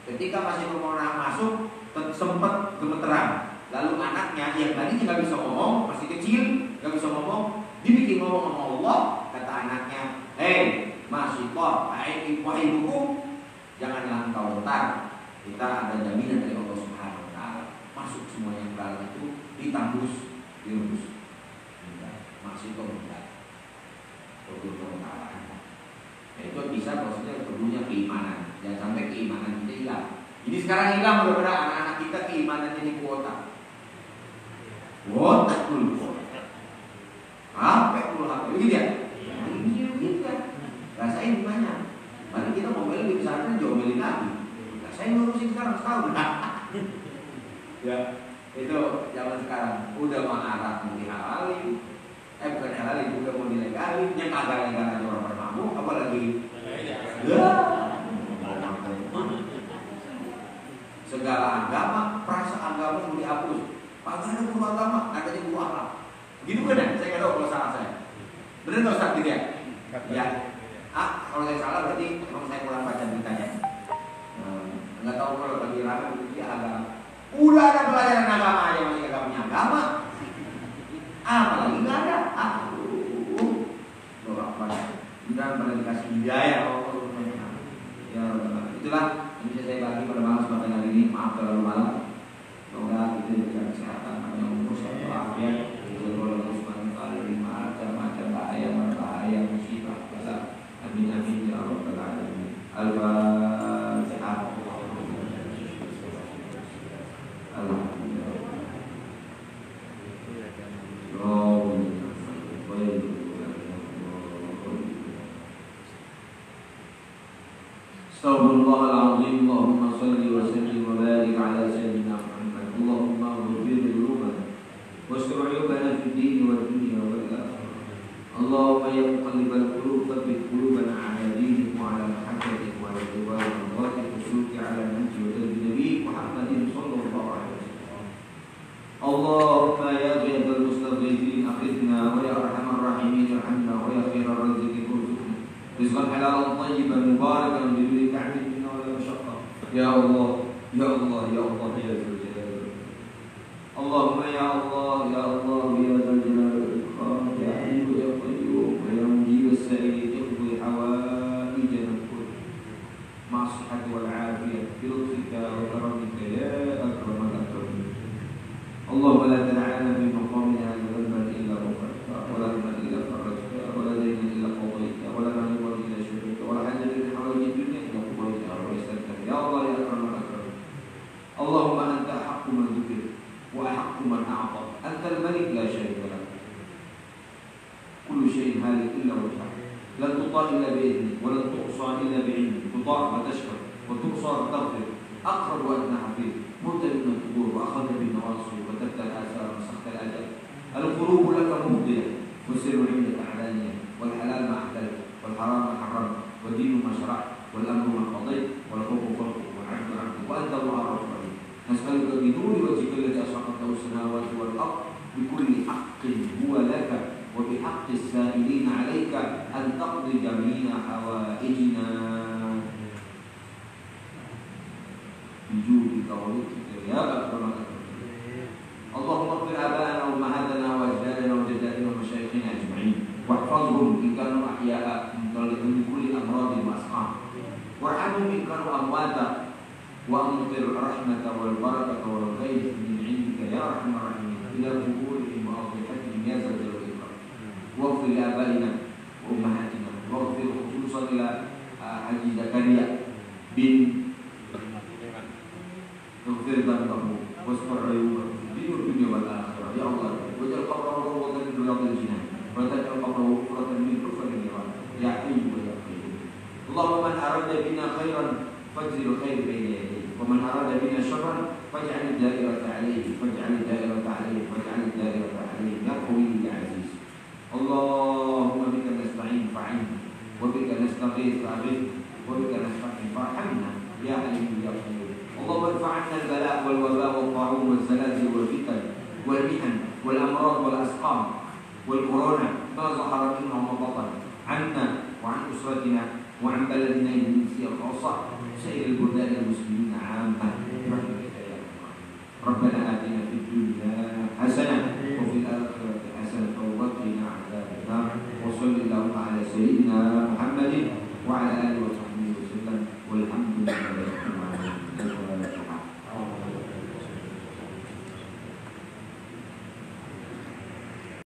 Ketika Masito mau masuk, sempat gemeteran. Lalu anaknya yang tadinya nggak bisa ngomong, masih kecil, nggak bisa ngomong, dibikin ngomong sama Allah. Kata anaknya, hei Masito, wahai hukum, janganlah engkau letar. Kita ada jaminan dari Allah Subhanahu Wa Taala. Masuk semua yang dalam itu, ditambus, direbus. Masito benar. Nah, itu bisa maksudnya perlunya keimanan. Jangan sampai keimanan kita hilang. Ini sekarang hilang benar-benar anak-anak kita keimanannya di kuota. Kuota dulu. HP dulu HP. Begitu ya? Begitu kan? Rasain gimana? Mari kita ngomelin di pesantren diomelin lagi. Rasain ngurusin sekarang setahun. Ya, itu zaman sekarang udah marah mau dihalalin. Bukan halalin, udah mau dilegalin. Yang kagak legal aja orang bermabuk, apalagi ya. Segala agama, perasaan agama mau dihapus. Padahal ada guru agama, adanya guru akhlak. Gitu kan ya? Saya nggak tahu kalau salah saya. Benar nggak Ustaz gitu ya? Ya. Kalau saya salah berarti memang saya kurang baca beritanya. Nggak tahu kalau bagi rame dia agama. Udah ada pelajaran agama aja masih nggak punya agama. Apalagi nggak ada. itulah yang bisa saya bagi pada malam kesempatan hari ini. Maaf terlalu malam. Semoga kita diberikan kesehatan, panjang umur, sehat walafiat, dijauhkan Allah Subhanahu wa taala dari macam-macam bahaya, musibah, bala. Amin amin ya rabbal alamin. Al-Fatihah. Astagfirullahaladzim. Allahumma salli wa sallim wa barik ala sayyidina Muhammad. Allahumma ghfir dhunubana wastur uyubana fid din wad dunya wal akhirah. Allahumma ya muqallibal qulub tsabbit qulubana ala dinik wa ala mahabbatik wa ala ridwan wa tusuki ala nahji wa dalbi nabi Muhammadin sallallahu alaihi wasallam. Allahumma ya ghaithal mustaghithin aghithna wa ya arhamar rahimin irhamna wa ya khairar raziqin urzuqna rizqan halalan tayyiban mubarakan biduni ta'min minna wa la mashaqqa. Ya Allah, ya Allah, ya Allah, ya Dzul Jalal. Allahumma ya Allah, ya Allah, ya Dzul Jalal wal Ikram, ya Hayyu ya Qayyum, ya Mujib as-sa'il, iqdi hawaijana kull ma'as-sihhati wal 'afiyah bi lutfika wa karamika ya akramal akramin. Allahumma la tad'ana fi maqamina hadha dhanban illa ghafarta wa la hamman illa farajta wa la daynan illa qadayta wa la maridan illa shafita wa la hajatan min hawaijid dunya illa qadaytaha wa yassartaha ya Allah ya akramal akramin. Allahumma anta haqqu man dzukir wa haqqu man a'ta. Anta al-malik la sharika lak. Kullu shay'in halik illa wajhak. Lan tuta illa bi'idhnik wa lan tuqsa illa bi'ilmik. Tuta wa tashkar wa tuqsa wa taghfir. Aqrab wa adna hafid. Murtad min al-qubur wa akhadha bin nawasib wa tabta al-athar wa sakhta al-ajal. Al-qulub laka mubdilah wa sirru 'indaka 'alaniyah wal halal ma halal wal haram ma haram wa dinu ma syara' wal amru ma qadayt wal hukmu farduh wa 'adlu 'adlu wa anta Allahur rahim. Nas'aluka bi nuri wajhika alladhi ashraqat lahu as-samawati wal ardh bi kulli haqqin huwa laka wa bi haqqi as-sa'ilin 'alayka an taqdi jami'a hawaijina bijudika wa lutfika ya akramal akramin. Allahumma ighfir abana wa ummahatana wa ajdadana wa jaddatina wa masyayikhina ajma'in wahfazhum in kanu ahya'a min kulli amradin wa asqam warhamhum in kanu amwata wa amtir rahmata wal barakata wal khair min 'indika ya arhamar rahimin ila quburihim wa adhihatihim ya zal jalali wal ikram. Waghfir li abaina wa ummahatina waghfir khususan ila Haji Zakaria bin اغفر ذنبه واستر عيوبه في الدنيا والاخره يا الله واجعل قبره روضة من رياض الجنان ولا تجعل قبره حفرة من حفر النيران يا حي ويا قيوم. اللهم من اراد بنا خيرا فاجزل الخير بين يديه ومن اراد بنا شرا فاجعل الدائرة عليه يا قوي يا عزيز. اللهم بك نستعين فاعنا وبك نستغيث فاغثنا وبك نستعين فارحمنا يا حليم يا قيوم. اللهم ارفع عنا البلاء والوباء والطاعون والزلازل والفتن والمحن والامراض والاسقام والكورونا ما ظهر منها وما بطن عنا وعن اسرتنا وعن بلدنا الانسيه خاصه سائر البلدان المسلمين عامه برحمتك يا رب. ربنا